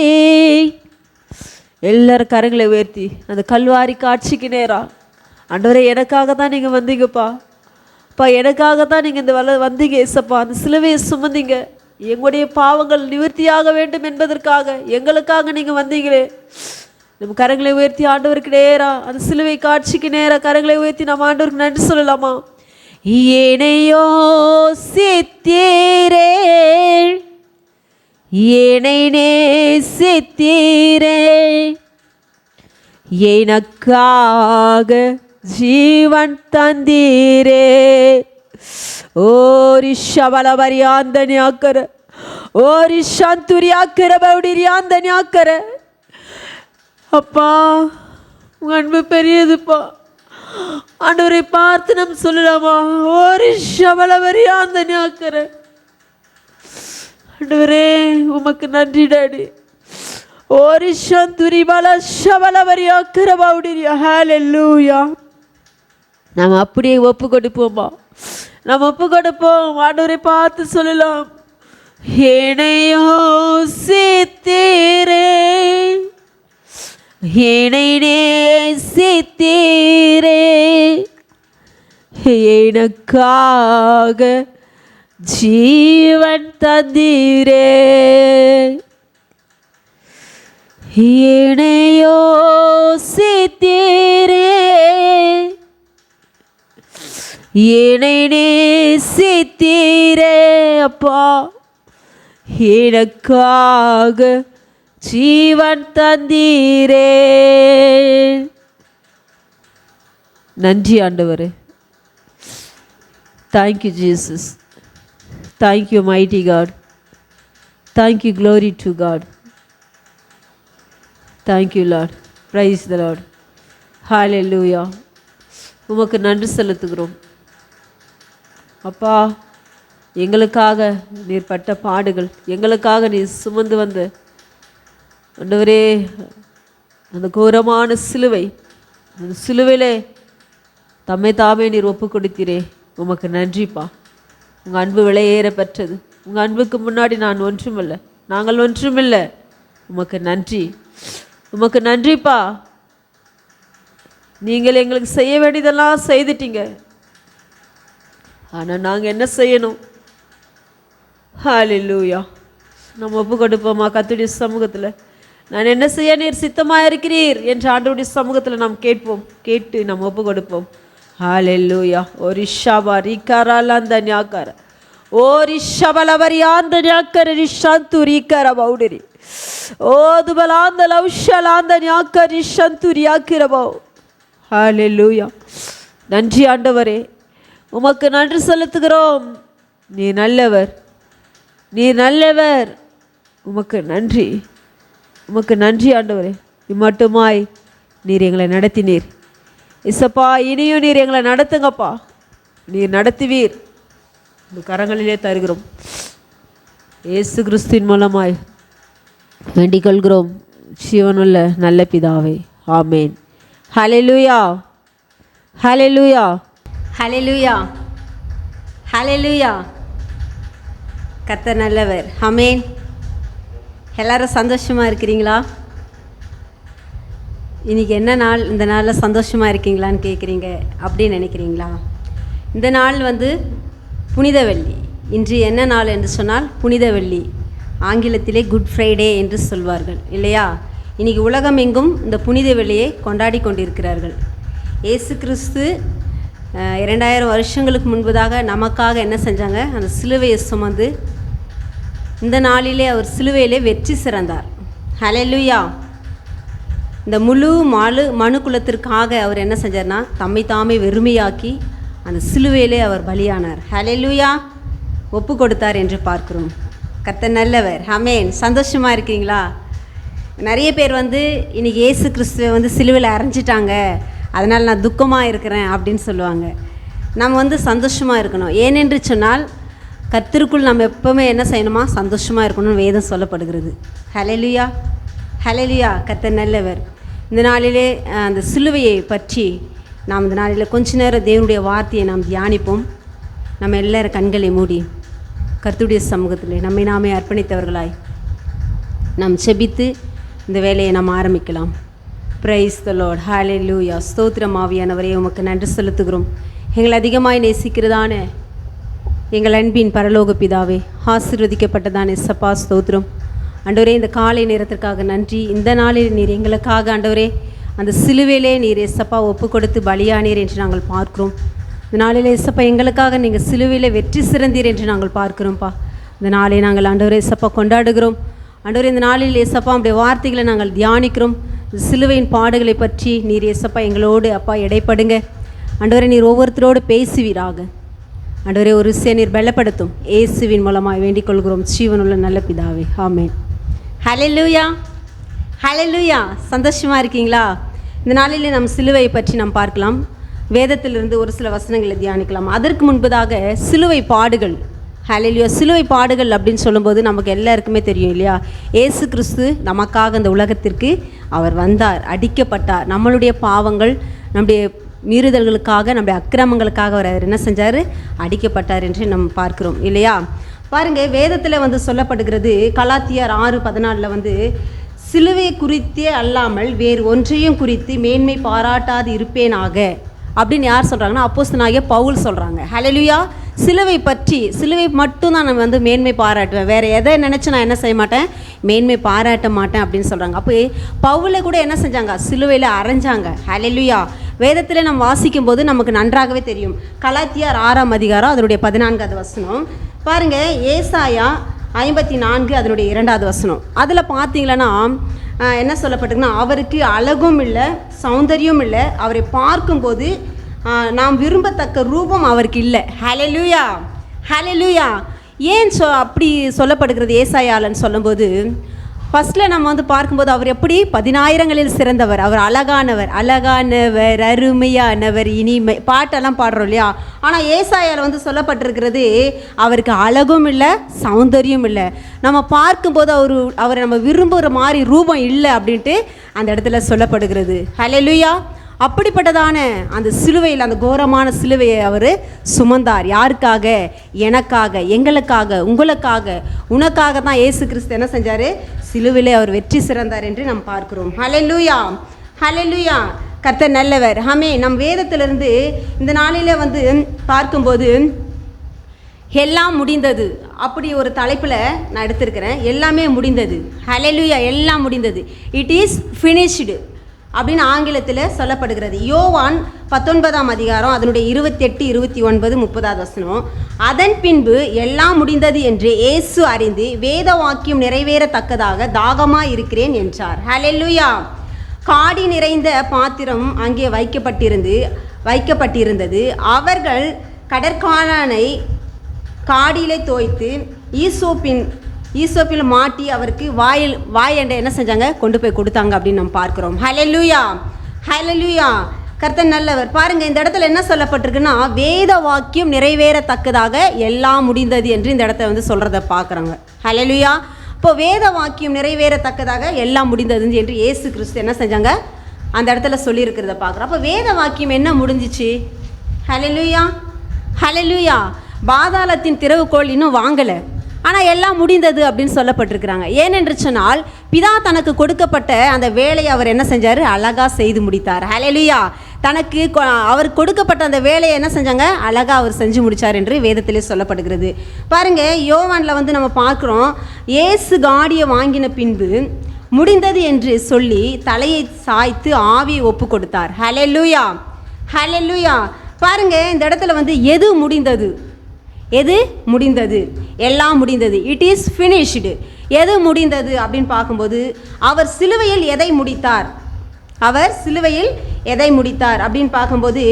B: எல்லாரும் கரங்களை உயர்த்தி அந்த கல்வாரி காட்சிக்கு நேரா, ஆண்டவரே எனக்காக தான் நீங்கள் வந்தீங்கப்பா, அப்பா எனக்காக தான் நீங்கள் இந்த வந்தீங்க ஏசப்பா, அந்த சிலுவையை சுமந்தீங்க, எங்களுடைய பாவங்கள் நிவர்த்தியாக வேண்டும் என்பதற்காக எங்களுக்காக நீங்கள் வந்தீங்களே. நம்ம கரங்களை உயர்த்தி ஆண்டவருக்கு நேரா அந்த சிலுவை காட்சிக்கு நேராக கரங்களை உயர்த்தி நம்ம ஆண்டவருக்கு நன்றி சொல்லலாமா. என்னையோ சித்தீரே, என்னை நேசித்தீரே, எனக்காக ஜீவன் தந்தீரே. ஓரி ஷபலபரியாந்த ஞாக்கர, ஓரி சந்துரியாக்கர பவுடிரியாந்த ஞாக்கர. அப்பா உங்கள் அன்பு பெரியதுப்பா. ஆண்டவரை பார்த்து நம்ம சொல்லலாமா. ஓரி ஷபலபரியாந்த ஞாக்கர. ஆண்டவரே உமக்கு நன்றி டாடி. ஓரி சந்துரி பல ஷபலபரியாக்கர பவுடிரியா. ஹல்லேலூயா. நாம் அப்படியே ஒப்பு கொடுப்போமா, நாம் ஒப்பு கொடுப்போம். ஆண்டவரை பார்த்து சொல்லலாம். என்னையோ சித்தீரே, என்னை நேசித்தீரே, எனக்காக ஜீவன் தந்தீரே. என்னையோ சித்தீரே, என்னை நேசித்தீரே, அப்பா எனக்காக ஜீவன் தந்தீரே. நன்றி ஆண்டவரே. Thank you Jesus. Thank you mighty God. Thank you glory to God. Thank you Lord. Praise the Lord. Hallelujah. உமக்கு நன்றி செலுத்துகிறோம் அப்பா. எங்களுக்காக நீர் பட்ட பாடுகள், எங்களுக்காக நீர் சுமந்து வந்த ஆண்டவரே அந்த கோரமான சிலுவை, அந்த சிலுவையிலே தம்மை தாமே நீர் ஒப்பு கொடுத்தீரே. உமக்கு நன்றிப்பா. உங்கள் அன்பு விலையேற பெற்றது. உங்கள் அன்புக்கு முன்னாடி நான் ஒன்றுமில்லை, நாங்கள் ஒன்றுமில்லை. உமக்கு நன்றி, உமக்கு நன்றிப்பா. நீங்கள் எங்களுக்கு செய்ய வேண்டியதெல்லாம் செய்துட்டீங்க. ஆனால் நாங்கள் என்ன செய்யணும்? ஹல்லேலூயா. நம்ம ஒப்பு கொடுப்போமா கர்த்தருடைய சமூகத்தில். நான் என்ன செய்ய நீர் சித்தமாக இருக்கிறீர் என்று ஆண்டவருடைய சமூகத்தில் நாம் கேட்போம். கேட்டு நம்ம ஒப்பு கொடுப்போம். ஹல்லேலூயா. ஓ ரிஷாபா ரிகாராலாந்த ஞாக்கார, ஓ ரிஷபலவரியாந்த ஞாக்கர ரிஷாந்து ரிகார பவுடரி, ஓ துபலாந்த லவ்ஷலாந்த ஞாக்கர ரிஷந்து ரியாக்கிர பவு. ஹல்லேலூயா. நன்றி ஆண்டவரே. உமக்கு நன்றி செலுத்துகிறோம். நீ நல்லவர், நீ நல்லவர். உமக்கு நன்றி, உமக்கு நன்றி ஆண்டவரே. இம்மட்டுமாய் நீர் எங்களை நடத்தினீர் இசப்பா. இனியும் நீர் எங்களை நடத்துங்கப்பா. நீர் நடத்துவீர். இந்த கரங்களிலே தருகிறோம். இயேசு கிறிஸ்துவின் மூலமாய் வேண்டிக் கொள்கிறோம் ஜீவனுள்ள நல்ல பிதாவே. ஆமேன். ஹல்லேலூயா, ஹல்லேலூயா,
A: ஹல்லேலூயா, ஹல்லேலூயா. கர்த்தர் நல்லவர். ஆமேன். எல்லாரும் சந்தோஷமாக இருக்கிறீங்களா? இன்றைக்கி என்ன நாள்? இந்த நாளில் சந்தோஷமாக இருக்கீங்களான்னு கேட்குறீங்க. அப்படின்னு நினைக்கிறீங்களா? இந்த நாள் புனித வெள்ளி. இன்று என்ன நாள் என்று சொன்னால் புனித வெள்ளி. ஆங்கிலத்திலே குட் ஃப்ரைடே என்று சொல்வார்கள் இல்லையா? இன்றைக்கி உலகம் எங்கும் இந்த புனித வெள்ளியை கொண்டாடி கொண்டிருக்கிறார்கள். இயேசு கிறிஸ்து 2000 வருஷங்களுக்கு முன்பதாக நமக்காக என்ன செஞ்சாங்க? அந்த சிலுவையை சுமந்து இந்த நாளிலே அவர் சிலுவையிலே வெற்றி சிறந்தார். ஹல்லேலூயா. இந்த முழு மனு குலத்திற்காக அவர் என்ன செஞ்சார்னா தம்மை தாமே வெறுமையாக்கி அந்த சிலுவையிலே அவர் பலியானார். ஹல்லேலூயா. ஒப்பு கொடுத்தார் என்று பார்க்கிறோம். கர்த்தர் நல்லவர். ஆமென். சந்தோஷமாக இருக்கீங்களா? நிறைய பேர் இன்றைக்கி இயேசு கிறிஸ்துவை சிலுவையில் அரைஞ்சிட்டாங்க, அதனால் நான் துக்கமாக இருக்கிறேன் அப்படின்னு சொல்லுவாங்க. நம்ம சந்தோஷமாக இருக்கணும். ஏனென்று சொன்னால் கர்த்தருக்குள் நம்ம எப்போவுமே என்ன செய்யணுமா? சந்தோஷமாக இருக்கணும்னு வேதம் சொல்லப்படுகிறது. ஹல்லேலூயா, ஹல்லேலூயா. கர்த்தர் நல்லவர். இந்த நாளிலே அந்த சிலுவையை பற்றி நாம் இந்த நாளில் கொஞ்ச நேரம் தேவனுடைய வார்த்தையை நாம் தியானிப்போம். நம்ம எல்லாரும் கண்களை மூடி கர்த்தருடைய சமூகத்தில் நம்மை நாமே அர்ப்பணித்தவர்களாய் நாம் செபித்து இந்த வேலையை நாம் ஆரம்பிக்கலாம். Praise the Lord. ஹல்லேலூயா. ஸ்தோத்திரம் ஆவியானவரே, உமக்கு நன்றி செலுத்துகிறோம். எங்களை அதிகமாய் நேசிக்கிறதான எங்கள் அன்பின் பரலோக பிதாவே, ஆசீர்வதிக்கப்பட்டதான இயேசப்பா ஸ்தோத்திரம். ஆண்டவரே, இந்த காலை நேரத்திற்காக நன்றி. இந்த நாளில் நீர் எங்களுக்காக ஆண்டவரே அந்த சிலுவையிலே நீர் இயேசப்பா ஒப்பு கொடுத்து பலியானீர் என்று நாங்கள் பார்க்கிறோம். இந்த நாளில் இயேசப்பா எங்களுக்காக நீங்கள் சிலுவையில் வெற்றி சிறந்தீர் என்று நாங்கள் பார்க்கிறோம்ப்பா. இந்த நாளை நாங்கள் ஆண்டவரே இயேசப்பா கொண்டாடுகிறோம். ஆண்டவரே, இந்த நாளில் இயேசப்பா உம்முடைய வார்த்தைகளை நாங்கள் தியானிக்கிறோம். சிலுவையின் பாடுகளை பற்றி நீர் இயேசப்பா எங்களோடு அப்பா இடைப்படுங்க. ஆண்டவரே, நீர் ஒவ்வொருத்தரோடு பேசுவீராக. ஆண்டவரே, ஒரு விஷயம் நீர் பலப்படுத்தும். இயேசுவின் மூலமாக வேண்டிக் கொள்கிறோம் ஜீவனுள்ள நல்ல பிதாவே. ஆமென். ஹல்லேலூயா, ஹல்லேலூயா. சந்தோஷமாக இருக்கீங்களா? இந்த நாளிலே நாம் சிலுவையை பற்றி நாம் பார்க்கலாம். வேதத்திலிருந்து ஒரு சில வசனங்களை தியானிக்கலாம். அதற்கு முன்பதாக சிலுவை பாடுகள். ஹல்லேலூயா. சிலுவை பாடுகள் அப்படின்னு சொல்லும்போது நமக்கு எல்லாருக்குமே தெரியும் இல்லையா? இயேசு கிறிஸ்து நமக்காக இந்த உலகத்திற்கு அவர் வந்தார், அடிக்கப்பட்டார். நம்மளுடைய பாவங்கள், நம்முடைய மீறுதல்களுக்காக, நம்முடைய அக்கிரமங்களுக்காக அவர் என்ன செஞ்சார்? அடிக்கப்பட்டார் என்று நம்ம பார்க்கிறோம் இல்லையா? பாருங்கள், வேதத்தில் சொல்லப்படுகிறது. கலாத்தியர் 6:14 சிலுவை குறித்தே அல்லாமல் வேறு ஒன்றையும் குறித்து மேன்மை பாராட்டாது இருப்பேனாக அப்படின்னு யார் சொல்கிறாங்கன்னா அப்போஸ்தலனாகிய பவுல் சொல்கிறாங்க. ஹல்லேலூயா. சிலுவை பற்றி, சிலுவை மட்டும்தான் நான் மேன்மை பாராட்டுவேன், வேறு எதை நினச்சி நான் என்ன செய்ய மாட்டேன்? மேன்மை பாராட்ட மாட்டேன் அப்படின்னு சொல்கிறாங்க. அப்போ பவுலை கூட என்ன செஞ்சாங்க? சிலுவையில் அரைஞ்சாங்க. ஹல்லேலூயா. வேதத்தில் நம்ம வாசிக்கும் போது நமக்கு நன்றாகவே தெரியும். கலாத்தியர் 6 அதனுடைய 14வது வசனம் பாருங்கள். ஏசாயா 54 அதனுடைய 2வது வசனம். அதில் பார்த்தீங்களன்னா என்ன சொல்லப்பட்டிருக்குன்னா, அவருக்கு அழகும் இல்லை, சௌந்தரியம் இல்லை, அவரை பார்க்கும்போது நாம் விரும்பத்தக்க ரூபம் அவருக்கு இல்லை. ஹல்லேலூயா, ஹல்லேலூயா. ஏன் அப்படி சொல்லப்படுகிறது ஏசாயாலன்னு சொல்லும்போது, ஃபஸ்ட்டில் நம்ம பார்க்கும்போது அவர் எப்படி 10,000ங்களில் சிறந்தவர், அவர் அழகானவர், அழகானவர், அருமையானவர், இனிமை பாட்டெல்லாம் பாடுறோம் இல்லையா? ஆனால் ஏசாயால் சொல்லப்பட்டிருக்கிறது அவருக்கு அழகும் இல்லை, சௌந்தரியம் இல்லை, நம்ம பார்க்கும்போது அவரை நம்ம விரும்புகிற மாதிரி ரூபம் இல்லை அப்படின்ட்டு அந்த இடத்துல சொல்லப்படுகிறது. ஹல்லேலூயா. அப்படிப்பட்டதான அந்த சிலுவையில், அந்த கோரமான சிலுவையை அவர் சுமந்தார். யாருக்காக? எனக்காக, எங்களுக்காக, உங்களுக்காக, உனக்காக தான் இயேசு கிறிஸ்து என்ன செஞ்சார்? சிலுவையிலே அவர் வெற்றி சிறந்தார் என்று நாம் பார்க்கிறோம். ஹல்லேலூயா, ஹல்லேலூயா. கர்த்தர் நல்லவர். ஆமென். நம் வேதத்திலிருந்து இந்த நாளில் பார்க்கும்போது எல்லாம் முடிந்தது அப்படி ஒரு தலைப்பில் நான் எடுத்திருக்கிறேன். எல்லாமே முடிந்தது. ஹல்லேலூயா. எல்லாம் முடிந்தது. இட் இஸ் ஃபினிஷ்டு அப்படின்னு ஆங்கிலத்தில் சொல்லப்படுகிறது. யோவான் 19 அதனுடைய 28, 29, 30வது வசனம். அதன் பின்பு எல்லாம் முடிந்தது என்று இயேசு அறிந்து வேத வாக்கியம் நிறைவேறத்தக்கதாக தாகமாக இருக்கிறேன் என்றார். ஹல்லேலூயா. காடி நிறைந்த பாத்திரம் அங்கே வைக்கப்பட்டிருந்தது. அவர்கள்
C: கடற்காலனை காடியிலே தோய்த்து ஈசோப்பில் மாட்டி அவருக்கு வாயண்டை என்ன செஞ்சாங்க, கொண்டு போய் கொடுத்தாங்க அப்படின்னு நம்ம பார்க்குறோம். ஹல்லேலூயா, ஹல்லேலூயா. கர்த்தர் நல்லவர். பாருங்கள், இந்த இடத்துல என்ன சொல்லப்பட்டிருக்குன்னா, வேத வாக்கியம் நிறைவேறத்தக்கதாக எல்லாம் முடிந்தது என்று இந்த இடத்த வந்து சொல்கிறத பார்க்குறாங்க. ஹல்லேலூயா. இப்போ வேத வாக்கியம் நிறைவேறத்தக்கதாக எல்லாம் முடிந்தது என்று இயேசு கிறிஸ்து என்ன செஞ்சாங்க, அந்த இடத்துல சொல்லியிருக்கிறத பார்க்குறோம். அப்போ வேத வாக்கியம் என்ன முடிஞ்சிச்சு? ஹல்லேலூயா, ஹல்லேலூயா. பாதாளத்தின் திறவுகோல் இன்னும் வாங்கலை, ஆனால் எல்லாம் முடிந்தது அப்படின்னு சொல்லப்பட்டிருக்கிறாங்க. ஏனென்று சொன்னால், பிதா தனக்கு கொடுக்கப்பட்ட அந்த வேலையை அவர் என்ன செஞ்சார், அழகாக செய்து முடித்தார். ஹல்லேலூயா. தனக்கு அவர் கொடுக்கப்பட்ட அந்த வேலையை என்ன செஞ்சாங்க, அழகாக அவர் செஞ்சு முடித்தார் என்று வேதத்திலே சொல்லப்படுகிறது. பாருங்கள், யோவானில் வந்து நம்ம பார்க்குறோம், இயேசு காடியை வாங்கின பின்பு முடிந்தது என்று சொல்லி தலையை சாய்த்து ஆவியை ஒப்பு கொடுத்தார். ஹல்லேலூயா, ஹல்லேலூயா. பாருங்கள், இந்த இடத்துல வந்து எது முடிந்தது, எது முடிந்தது, எல்லாம் முடிந்தது. It is finished. எது முடிந்தது அப்படின்னு பார்க்கும்போது, அவர் சிலுவையில் எதை முடித்தார், அவர் சிலுவையில் எதை முடித்தார் அப்படின்னு பார்க்கும்போது,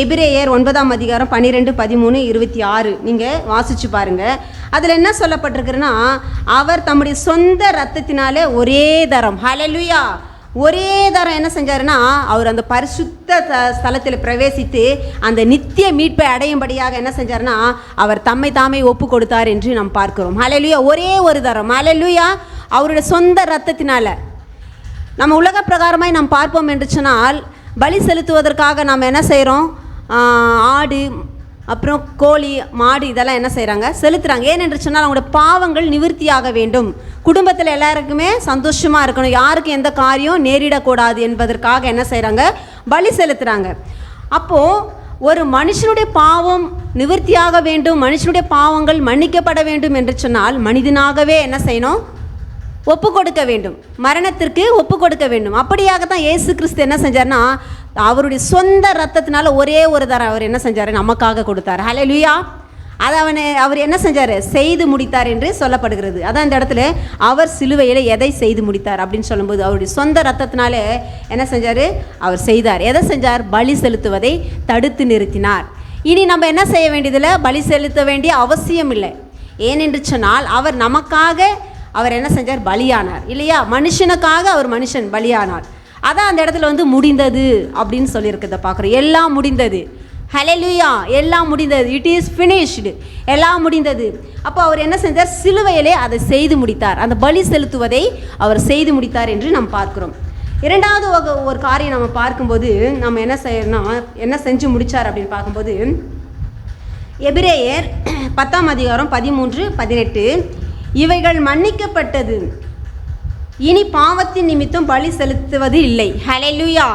C: எபிரேயர் 9ஆம் அதிகாரம் 12, 13, 26 நீங்கள் வாசித்து பாருங்கள். அதில் என்ன சொல்லப்பட்டிருக்குன்னா, அவர் தம்முடைய சொந்த இரத்தத்தினாலே ஒரே தரம், ஹல்லேலூயா, ஒரே தரம் என்ன செஞ்சாருன்னா, அவர் அந்த பரிசுத்த ஸ்தலத்தில் பிரவேசித்து அந்த நித்திய மீட்பை அடையும்படியாக என்ன செஞ்சாருன்னா, அவர் தம்மை தாமே ஒப்பு கொடுத்தார் என்று நாம் பார்க்கிறோம். ஹல்லேலூயா. ஒரே ஒரு தரம், ஹல்லேலூயா, அவருடைய சொந்த இரத்தத்தினால. நம்ம உலக பிரகாரமாய் நாம் பார்ப்போம் என்று சொன்னால், பலி செலுத்துவதற்காக நாம் என்ன செய்கிறோம், ஆடு அப்புறம் கோழி மாடு இதெல்லாம் என்ன செய்கிறாங்க, செலுத்துகிறாங்க. ஏனென்று சொன்னால் அவங்களோட பாவங்கள் நிவர்த்தியாக வேண்டும், குடும்பத்தில் எல்லாருக்குமே சந்தோஷமாக இருக்கணும், யாருக்கும் எந்த காரியம் நேரிடக்கூடாது என்பதற்காக என்ன செய்கிறாங்க, பலி செலுத்துகிறாங்க. அப்போது ஒரு மனுஷனுடைய பாவம் நிவர்த்தியாக வேண்டும், மனுஷனுடைய பாவங்கள் மன்னிக்கப்பட வேண்டும் என்று சொன்னால் மனிதனாகவே என்ன செய்யணும், ஒப்பு கொடுக்க வேண்டும், மரணத்திற்கு ஒப்பு கொடுக்க வேண்டும். அப்படியாகத்தான் இயேசு கிறிஸ்து என்ன செஞ்சார்னா, அவருடைய சொந்த ரத்தத்தினால ஒரே ஒரு தரம் அவர் என்ன செஞ்சார், நமக்காக கொடுத்தார். ஹல்லேலூயா. அதை அவர் என்ன செஞ்சார், செய்து முடித்தார் என்று சொல்லப்படுகிறது. அதான் இந்த இடத்துல அவர் சிலுவையில் எதை செய்து முடித்தார் அப்படின்னு சொல்லும்போது, அவருடைய சொந்த ரத்தத்தினால என்ன செஞ்சார், அவர் செய்தார். எதை செஞ்சார், பலி செலுத்துவதை தடுத்து நிறுத்தினார். இனி நம்ம என்ன செய்ய வேண்டியதில்லை, பலி செலுத்த வேண்டிய அவசியம் இல்லை. ஏனென்று சொன்னால் அவர் நமக்காக அவர் என்ன செஞ்சார், பலியானார் இல்லையா, மனுஷனுக்காக அவர் மனுஷன் பலியானார். அதான் அந்த இடத்துல வந்து முடிந்தது அப்படின்னு சொல்லியிருக்கிறத பார்க்குறோம். எல்லாம் முடிந்தது. ஹல்லேலூயா, எல்லாம் முடிந்தது. இட் இஸ் ஃபினிஷ்டு, எல்லாம் முடிந்தது. அப்போ அவர் என்ன செஞ்சார், சிலுவையிலே அதை செய்து முடித்தார், அந்த பலி செலுத்துவதை அவர் செய்து முடித்தார் என்று நாம் பார்க்கிறோம். இரண்டாவது ஒரு காரியம் நம்ம பார்க்கும்போது, நம்ம என்ன செய்யணும், என்ன செஞ்சு முடித்தார் அப்படின்னு பார்க்கும்போது, எபிரேயர் 10ஆம் அதிகாரம் 13, 18, இவைகள் மன்னிக்கப்பட்டது, இனி பாவத்தின் நிமித்தம் பலி செலுத்துவது இல்லை. ஹல்லேலூயா.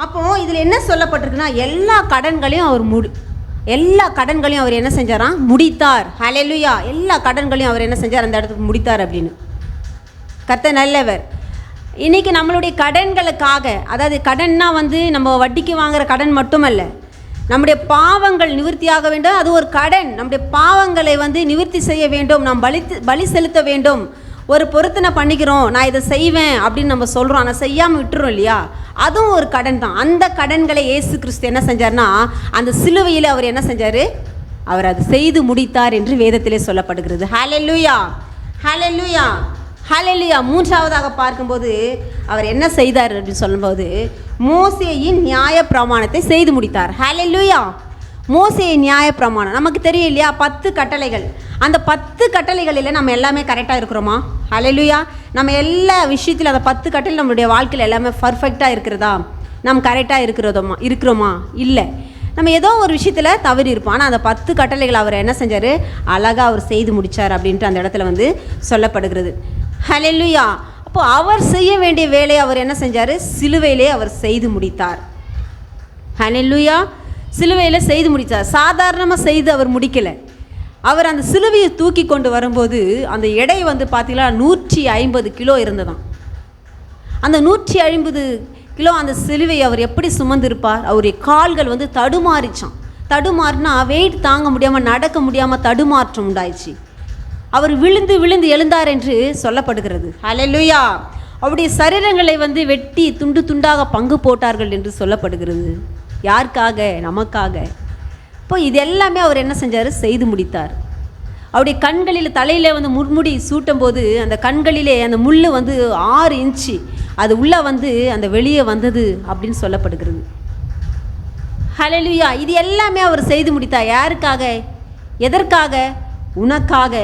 C: அப்போது இதில் என்ன சொல்லப்பட்டிருக்குன்னா, எல்லா கடன்களையும் அவர் என்ன செஞ்சாராம், முடித்தார். ஹல்லேலூயா. எல்லா கடன்களையும் அவர் என்ன செஞ்சார், அந்த இடத்துக்கு முடித்தார் அப்படின்னு. கர்த்தர் நல்லவர். இன்றைக்கி நம்மளுடைய கடன்களுக்காக, அதாவது கடன்னா வந்து நம்ம வட்டிக்கு வாங்குகிற கடன் மட்டுமல்ல, நம்முடைய பாவங்கள் நிவர்த்தியாக வேண்டும், அது ஒரு கடன். நம்முடைய பாவங்களை வந்து நிவர்த்தி செய்ய வேண்டும், நாம் பலி செலுத்த வேண்டும். ஒரு பொருத்தனை பண்ணிக்கிறோம், நான் இதை செய்வேன் அப்படின்னு நம்ம சொல்கிறோம், ஆனால் செய்யாமல் விட்டுறோம் இல்லையா, அதுவும் ஒரு கடன் தான். அந்த கடன்களை இயேசு கிறிஸ்து என்ன செஞ்சார்னா, அந்த சிலுவையில் அவர் என்ன செஞ்சார், அவர் அதை செய்து முடித்தார் என்று வேதத்திலே சொல்லப்படுகிறது. ஹல்லேலூயா, ஹல்லேலூயா, ஹல்லேலூயா. மூன்றாவதாக பார்க்கும்போது அவர் என்ன செய்தார் அப்படின்னு சொல்லும்போது, மோசேயின் நியாய பிரமாணத்தை செய்து முடித்தார். ஹல்லேலூயா. மோசேயின் நியாய பிரமாணம் நமக்கு தெரியும் இல்லையா, 10 கட்டளைகள். அந்த 10 கட்டளைகளில் நம்ம எல்லாமே கரெக்டாக இருக்கிறோமா? ஹல்லேலூயா. நம்ம எல்லா விஷயத்தில் அந்த 10 கட்டளை நம்மளுடைய வாழ்க்கையில் எல்லாமே பர்ஃபெக்டாக இருக்கிறதா, நம்ம கரெக்டாக இருக்கிறோமா? இல்லை, நம்ம ஏதோ ஒரு விஷயத்தில் தவறி இருப்போம். ஆனால் அந்த 10 கட்டளைகள் அவர் என்ன செஞ்சார், அழகாக அவர் செய்து முடித்தார் அப்படின்ட்டு அந்த இடத்துல வந்து சொல்லப்படுகிறது. ஹல்லேலூயா. அப்போது அவர் செய்ய வேண்டிய வேலையை அவர் என்ன செஞ்சார், சிலுவையிலே அவர் செய்து முடித்தார். ஹல்லேலூயா. சிலுவையில் செய்து முடித்தார். சாதாரணமாக செய்து அவர் முடிக்கலை. அவர் அந்த சிலுவையை தூக்கி கொண்டு வரும்போது அந்த எடை வந்து பார்த்தீங்கன்னா 150 கிலோ இருந்ததாம். அந்த 150 கிலோ அந்த சிலுவை அவர் எப்படி சுமந்திருப்பார்? அவருடைய கால்கள் வந்து தடுமாறினா வெயிட் தாங்க முடியாமல், நடக்க முடியாமல் தடுமாற்றம் உண்டாயிடுச்சு. அவர் விழுந்து விழுந்து எழுந்தார் என்று சொல்லப்படுகிறது. ஹல்லேலூயா. அவருடைய சரீரங்களை வந்து வெட்டி துண்டு துண்டாக பங்கு போட்டார்கள் என்று சொல்லப்படுகிறது. யாருக்காக? நமக்காக. இப்போ இது எல்லாமே அவர் என்ன செஞ்சார்? செய்து முடித்தார். அவருடைய கண்களில் தலையில் வந்து முட்முடி சூட்டும் போது அந்த கண்களிலே அந்த முள் வந்து 6 இன்ச்சு அது உள்ளே வந்து அந்த வெளியே வந்தது அப்படின்னு சொல்லப்படுகிறது. ஹல்லேலூயா. இது எல்லாமே அவர் செய்து முடித்தார். யாருக்காக? எதற்காக? உனக்காக,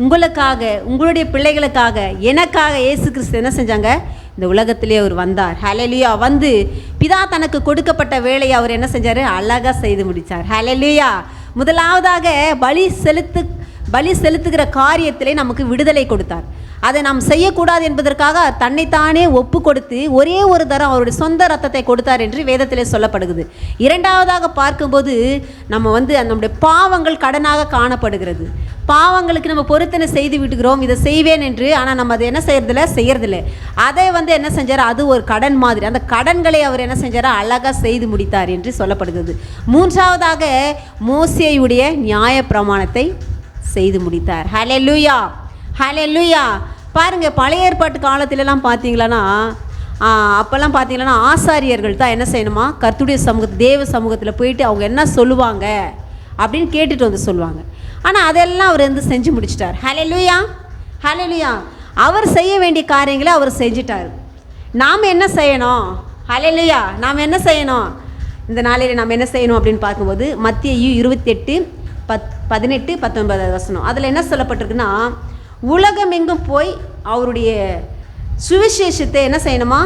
C: உங்களுக்காக, உங்களுடைய பிள்ளைகளுக்காக, எனக்காக இயேசு கிறிஸ்து என்ன செஞ்சாங்க? இந்த உலகத்திலே அவர் வந்தார். ஹல்லேலூயா. வந்து பிதா தனக்கு கொடுக்கப்பட்ட வேலையை அவர் என்ன செஞ்சார்? அழகாக செய்து முடித்தார். ஹல்லேலூயா. முதலாவதாக பலி செலுத்துகிற காரியத்திலே நமக்கு விடுதலை கொடுத்தார். அதை நாம் செய்யக்கூடாது என்பதற்காக தன்னைத்தானே ஒப்பு கொடுத்து ஒரே ஒரு தரம் அவருடைய சொந்த ரத்தத்தை கொடுத்தார் என்று வேதத்திலே சொல்லப்படுகிறது. இரண்டாவதாக பார்க்கும்போது நம்ம வந்து நம்முடைய பாவங்கள் கடனாக காணப்படுகிறது. பாவங்களுக்கு நம்ம பொருத்தனை செய்து விட்டுக்கிறோம், இதை செய்வேன் என்று. ஆனால் நம்ம அதை என்ன செய்யறதில்ல. அதை வந்து என்ன செஞ்சார்? அது ஒரு கடன் மாதிரி. அந்த கடன்களை அவர் என்ன செஞ்சார்? அழகாக செய்து முடித்தார் என்று சொல்லப்படுகிறது. மூன்றாவதாக மோசேயுடைய நியாய பிரமாணத்தை செய்து முடித்தார். ஹல்லேலூயா, ஹல்லேலூயா. பாருங்கள், பழைய ஏற்பாட்டு காலத்திலலாம் பார்த்தீங்களன்னா அப்போல்லாம் பார்த்தீங்கன்னா ஆசாரியர்கள் தான் என்ன செய்யணுமா? கர்த்தருடைய தேவ சமூகத்தில் போயிட்டு அவங்க என்ன சொல்லுவாங்க அப்படின்னு கேட்டுட்டு வந்து சொல்லுவாங்க. ஆனால் அதெல்லாம் அவர் வந்து செஞ்சு முடிச்சிட்டார். ஹல்லேலூயா, ஹல்லேலூயா. அவர் செய்ய வேண்டிய காரியங்களை அவர் செஞ்சிட்டார். நாம் என்ன செய்யணும்? ஹல்லேலூயா. நாம் என்ன செய்யணும்? இந்த நாளில் நாம் என்ன செய்யணும் அப்படின்னு பார்க்கும்போது மத்தேயு 28:18-19 அதில் என்ன சொல்லப்பட்டிருக்குன்னா, உலகம் எங்கும் போய் அவருடைய சுவிசேஷத்தை என்ன செய்யணுமா?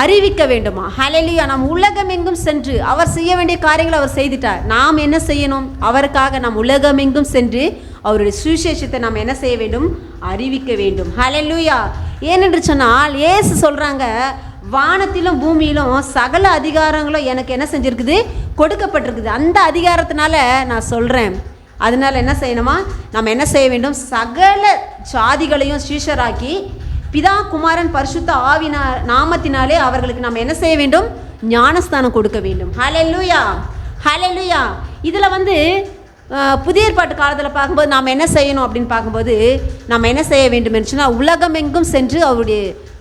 C: அறிவிக்க வேண்டுமா? ஹல்லேலூயா. நாம் உலகம் எங்கும் சென்று அவர் செய்ய வேண்டிய காரியங்களை அவர் செய்துட்டார். நாம் என்ன செய்யணும்? அவருக்காக நாம் உலகம் எங்கும் சென்று அவருடைய சுவிசேஷத்தை நாம் என்ன செய்ய வேண்டும்? அறிவிக்க வேண்டும். ஹல்லேலூயா. ஏனென்று சொன்னால் இயேசு சொல்கிறாங்க, வானத்திலும் பூமியிலும் சகல அதிகாரங்களும் எனக்கு என்ன செஞ்சுருக்குது? கொடுக்கப்பட்டிருக்குது. அந்த அதிகாரத்தினால நான் சொல்கிறேன். அதனால் என்ன செய்யணுமா? நம்ம என்ன செய்ய வேண்டும்? சகல சாதிகளையும் சீஷராக்கி பிதா குமாரன் பரிசுத்த நாமத்தினாலே அவர்களுக்கு நம்ம என்ன செய்ய வேண்டும்? ஞானஸ்தானம் கொடுக்க வேண்டும். ஹல்லேலூயா, ஹல்லேலூயா. இதில் வந்து புதிய ஏற்பாட்டு காலத்தில் பார்க்கும்போது நாம் என்ன செய்யணும் அப்படின்னு பார்க்கும்போது நம்ம என்ன செய்ய வேண்டும் என்று சொன்னால் உலகம் எங்கும் சென்று அவருடைய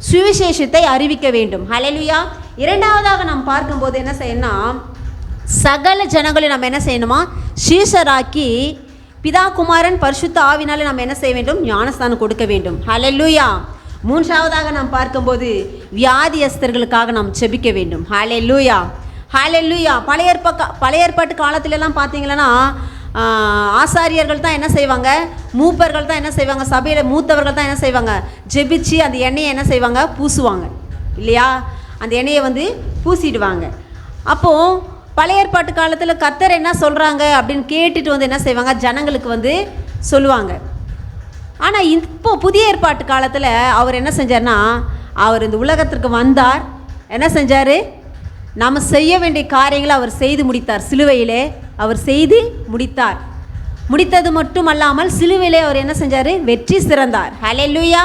C: சுவிசேஷத்தை அறிவிக்க வேண்டும். ஹல்லேலூயா. இரண்டாவதாக நாம் பார்க்கும்போது என்ன செய்யணும்னா, சகல ஜனங்களையும் நம்ம என்ன செய்யணுமா? சீஷராக்கி பிதா குமாரன் பரிசுத்த ஆவினாலே நம்ம என்ன செய்ய வேண்டும்? ஞானஸ்தானம் கொடுக்க வேண்டும். ஹல்லேலூயா. மூன்றாவதாக நாம் பார்க்கும்போது வியாதியஸ்தர்களுக்காக நாம் செபிக்க வேண்டும். ஹல்லேலூயா, ஹல்லேலூயா. பழைய ஏற்பாட்டு காலத்திலலாம் பார்த்தீங்கன்னா ஆசாரியர்கள் தான் என்ன செய்வாங்க? மூப்பர்கள் தான் என்ன செய்வாங்க? சபையில் மூத்தவர்கள் தான் என்ன செய்வாங்க? ஜெபிச்சு அந்த எண்ணெயை என்ன செய்வாங்க? பூசுவாங்க இல்லையா? அந்த எண்ணெயை வந்து பூசிடுவாங்க. அப்போது பழைய ஏற்பாட்டு காலத்தில் கர்த்தர் என்ன சொல்கிறாங்க அப்படின்னு கேட்டுட்டு வந்து என்ன செய்வாங்க? ஜனங்களுக்கு வந்து சொல்லுவாங்க. ஆனால் இப்போ புதிய ஏற்பாட்டு காலத்தில் அவர் என்ன செஞ்சார்னா, அவர் இந்த உலகத்திற்கு வந்தார். என்ன செஞ்சார்? நாம் செய்ய வேண்டிய காரியங்களை அவர் செய்து முடித்தார். சிலுவையிலே அவர் செய்து முடித்தார். முடித்தது மட்டும் அல்லாமல் சிலுவையிலே அவர் என்ன செஞ்சார்? வெற்றி சிறந்தார். ஹல்லேலூயா.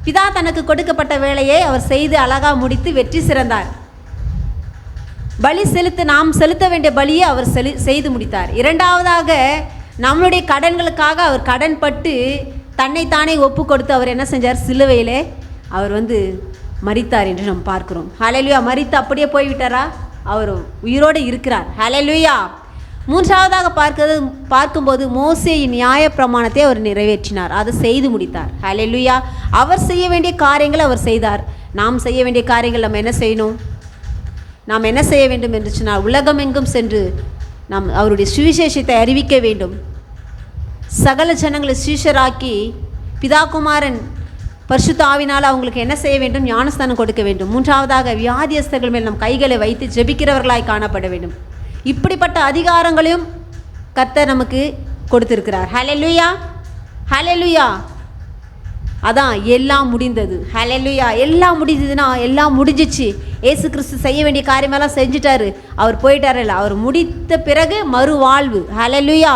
C: பிதா தனக்கு கொடுக்கப்பட்ட வேலையை அவர் செய்து அழகாக முடித்து வெற்றி சிறந்தார். நாம் செலுத்த வேண்டிய பலியை அவர் செய்து முடித்தார். இரண்டாவதாக நம்மளுடைய கடன்களுக்காக அவர் கடன் பட்டு தன்னைத்தானே ஒப்பு கொடுத்து அவர் என்ன செஞ்சார்? சிலுவையிலே அவர் வந்து மரித்தார் என்று நாம் பார்க்கிறோம். ஹல்லேலூயா. மரித்து அப்படியே போய்விட்டாரா? அவர் உயிரோடு இருக்கிறார். ஹல்லேலூயா. மூன்றாவதாக பார்க்கும்போது மோசேயின் நியாய பிரமாணத்தை அவர் நிறைவேற்றினார். அதை செய்து முடித்தார். ஹல்லேலூயா. அவர் செய்ய வேண்டிய காரியங்களை அவர் செய்தார். நாம் செய்ய வேண்டிய காரியங்கள் நம்ம என்ன செய்யணும்? நாம் என்ன செய்ய வேண்டும் என்று சொன்னால் உலகம் எங்கும் சென்று நாம் அவருடைய சுவிசேஷத்தை அறிவிக்க வேண்டும். சகல ஜனங்களை சீஷராக்கி பிதாகுமாரன் பரிசுத்த ஆவினால் அவங்களுக்கு என்ன செய்ய வேண்டும்? ஞானஸ்தானம் கொடுக்க வேண்டும். மூன்றாவதாக வியாதியஸ்தர்கள் மேல் நம் கைகளை வைத்து ஜெபிக்கிறவர்களாய் காணப்பட வேண்டும். இப்படிப்பட்ட அதிகாரங்களையும் கர்த்தர் நமக்கு கொடுத்திருக்கிறார். ஹல்லேலூயா, ஹல்லேலூயா. அதான் எல்லாம் முடிந்தது. ஹல்லேலூயா. எல்லாம் முடிஞ்சதுன்னா எல்லாம் முடிஞ்சிச்சு. ஏசு கிறிஸ்து செய்ய வேண்டிய காரியமெல்லாம் செஞ்சுட்டாரு. அவர் போயிட்டார். இல்லை, அவர் முடித்த பிறகு மறுவாழ்வு. ஹல்லேலூயா.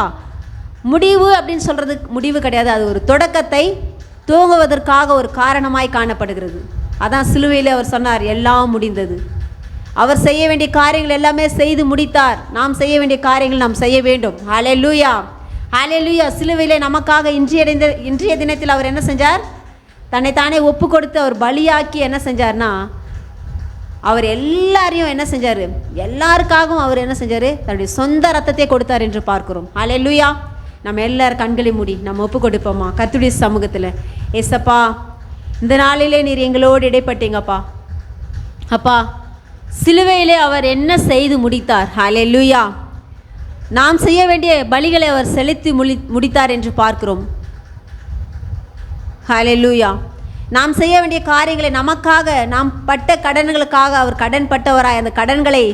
C: முடிவு அப்படின்னு சொல்கிறதுக்கு முடிவு கிடையாது. அது ஒரு தொடக்கத்தை துவங்குவதற்காக ஒரு காரணமாய் காணப்படுகிறது. அதான் சிலுவையில் அவர் சொன்னார், எல்லாம் முடிந்தது. அவர் செய்ய வேண்டிய காரியங்கள் எல்லாமே செய்து முடித்தார். நாம் செய்ய வேண்டிய காரியங்கள் நாம் செய்ய வேண்டும். ஹல்லேலூயா, ஹல்லேலூயா. சிலுவையிலே நமக்காக இன்றைய தினத்தில் அவர் என்ன செஞ்சார்? தன்னைத்தானே ஒப்பு கொடுத்து அவர் பலியாக்கி என்ன செஞ்சார்னா அவர் எல்லாரையும் என்ன செஞ்சார்? எல்லாருக்காகவும் அவர் என்ன செஞ்சார்? தன்னுடைய சொந்த ரத்தத்தை கொடுத்தார் என்று பார்க்கிறோம். ஹல்லேலூயா. நம்ம எல்லாரும் கண்களை மூடி நம்ம ஒப்பு கொடுப்போமா கர்த்தருடைய சமூகத்தில்? ஏசப்பா, இந்த நாளிலே நீர் எங்களோடு இடைப்பட்டீங்கப்பா. அப்பா, சிலுவையிலே அவர் என்ன செய்து முடித்தார்? ஹல்லேலூயா. நாம் செய்ய வேண்டிய பலிகளை அவர் செலுத்தி முடித்தார் என்று பார்க்கிறோம். ஹல்லேலூயா. நாம் செய்ய வேண்டிய காரியங்களை நமக்காக, நாம் பட்ட கடன்களுக்காக அவர் கடன் பட்டவராய் அந்த கடன்களை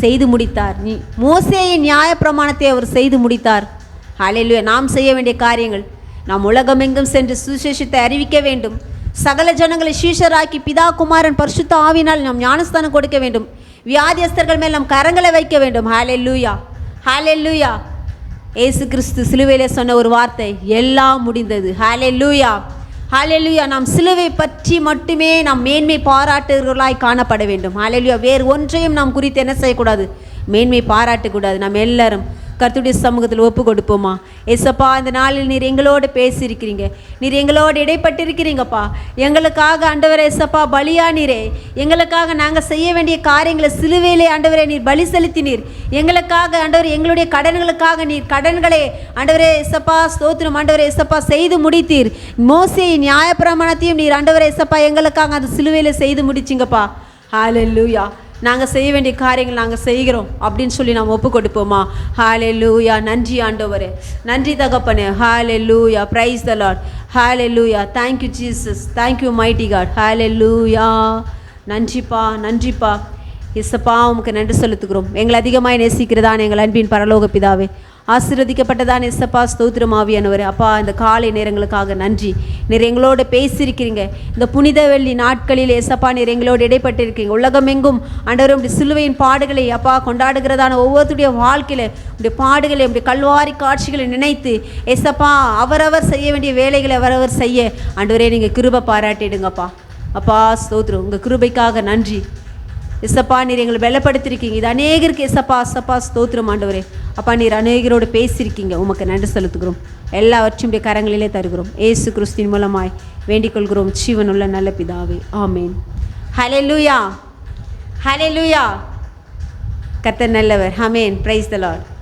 C: செய்து முடித்தார். மோசேயின் நியாயப்பிரமாணத்தை அவர் செய்து முடித்தார். ஹல்லேலூயா. நாம் செய்ய வேண்டிய காரியங்கள், நாம் உலகமெங்கும் சென்று சுவிசேஷத்தை அறிவிக்க வேண்டும். சகல ஜனங்களை சீஷராக்கி பிதா குமாரன் பரிசுத்த ஆவியினால் நாம் ஞானஸ்தானம் கொடுக்க வேண்டும். வியாதியஸ்தர்கள் மேல் நம் கரங்களை வைக்க வேண்டும். ஹல்லேலூயா, ஹல்லேலூயா. இயேசு கிறிஸ்து சிலுவையிலே சொன்ன ஒரு வார்த்தை, எல்லாம் முடிந்தது. ஹல்லேலூயா, ஹல்லேலூயா. நாம் சிலுவை பற்றி மட்டுமே நாம் மேன்மை பாராட்டுகிறவர்களாய் காணப்பட வேண்டும். ஹல்லேலூயா. வேறு ஒன்றையும் நாம் குறித்து என்ன செய்யக்கூடாது? மேன்மை பாராட்டக்கூடாது. நாம் எல்லாரும் கர்த்தருடைய சமூகத்தில் ஒப்பு கொடுப்போமா? ஏசப்பா, இந்த நாளில் நீர் எங்களோடு பேசியிருக்கிறீங்க, நீர் எங்களோடு இடைப்பட்டிருக்கிறீங்கப்பா. எங்களுக்காக ஆண்டவரே ஏசப்பா பலியானீரே, எங்களுக்காக நாங்கள் செய்ய வேண்டிய காரியங்களை சிலுவையிலே ஆண்டவரே நீர் பலி செலுத்தினீர். எங்களுக்காக ஆண்டவர், எங்களுடைய கடன்களுக்காக நீர் கடன்களை ஆண்டவரே ஏசப்பா ஸ்தோத்திரம் ஆண்டவரே ஏசப்பா செய்து முடித்தீர். மோசேயின் நியாயப்பிரமாணத்தையும் நீர் ஆண்டவரே ஏசப்பா எங்களுக்காக அது சிலுவையில் செய்து முடிச்சிங்கப்பா. ஹல்லேலூயா. நாங்கள் செய்ய வேண்டிய காரியங்கள் நாங்கள் செய்கிறோம் அப்படின்னு சொல்லி நாம் ஒப்பு கொடுப்போமா? ஹல்லேலூயா. நன்றி ஆண்டவரே, நன்றி தகப்பனே. Hallelujah. Praise the Lord. Hallelujah. Thank you Jesus. Thank you mighty God. Hallelujah. நன்றிப்பா, நன்றிப்பா. இயேசப்பா, உமக்கு நன்றி செலுத்துகிறோம். எங்களை அதிகமாக நேசிக்கிறதான எங்கள் அன்பின் பரலோக பிதாவே, ஆசீர்வதிக்கப்பட்டதான் இயேசப்பா ஸ்தோத்திரம் ஆவியானவரே. அப்பா, இந்த காலை நேரங்களுக்காக நன்றி. நீர் எங்களோடு பேசியிருக்கிறீங்க. இந்த புனித வெள்ளி நாட்களில் இயேசப்பா நீர் எங்களோடு இடைப்பட்டிருக்கீங்க. உலகமெங்கும் ஆண்டவரும் இப்படி சிலுவையின் பாடுகளை அப்பா கொண்டாடுகிறதான ஒவ்வொருத்தருடைய வாழ்க்கையில் இப்படி பாடுகளை, இப்படி கல்வாரி காட்சிகளை நினைத்து இயேசப்பா அவரவர் செய்ய வேண்டிய வேலைகளை அவரவர் செய்ய ஆண்டவரே நீங்கள் கிருபை பாராட்டிடுங்கப்பா. அப்பா ஸ்தோத்திரம், உங்கள் கிருபைக்காக நன்றி. இசப்பா, நீர் எங்களை பலப்படுத்திருக்கீங்க. இது அநேகருக்கு இசப்பா சப்பா ஸ்தோத்திரம் ஆண்டவரே. அப்பா, நீர் அநேகரோடு பேசியிருக்கீங்க. உமக்கு நன்றி செலுத்துகிறோம். எல்லாவற்றையும் கரங்களிலே தருகிறோம். இயேசு கிறிஸ்துவின் மூலமாய் வேண்டிக் கொள்கிறோம் ஜீவனுள்ள நல்ல பிதாவே, ஆமேன். ஹல்லேலூயா, ஹல்லேலூயா. கர்த்தர் நல்லவர். ஆமேன். Praise the Lord.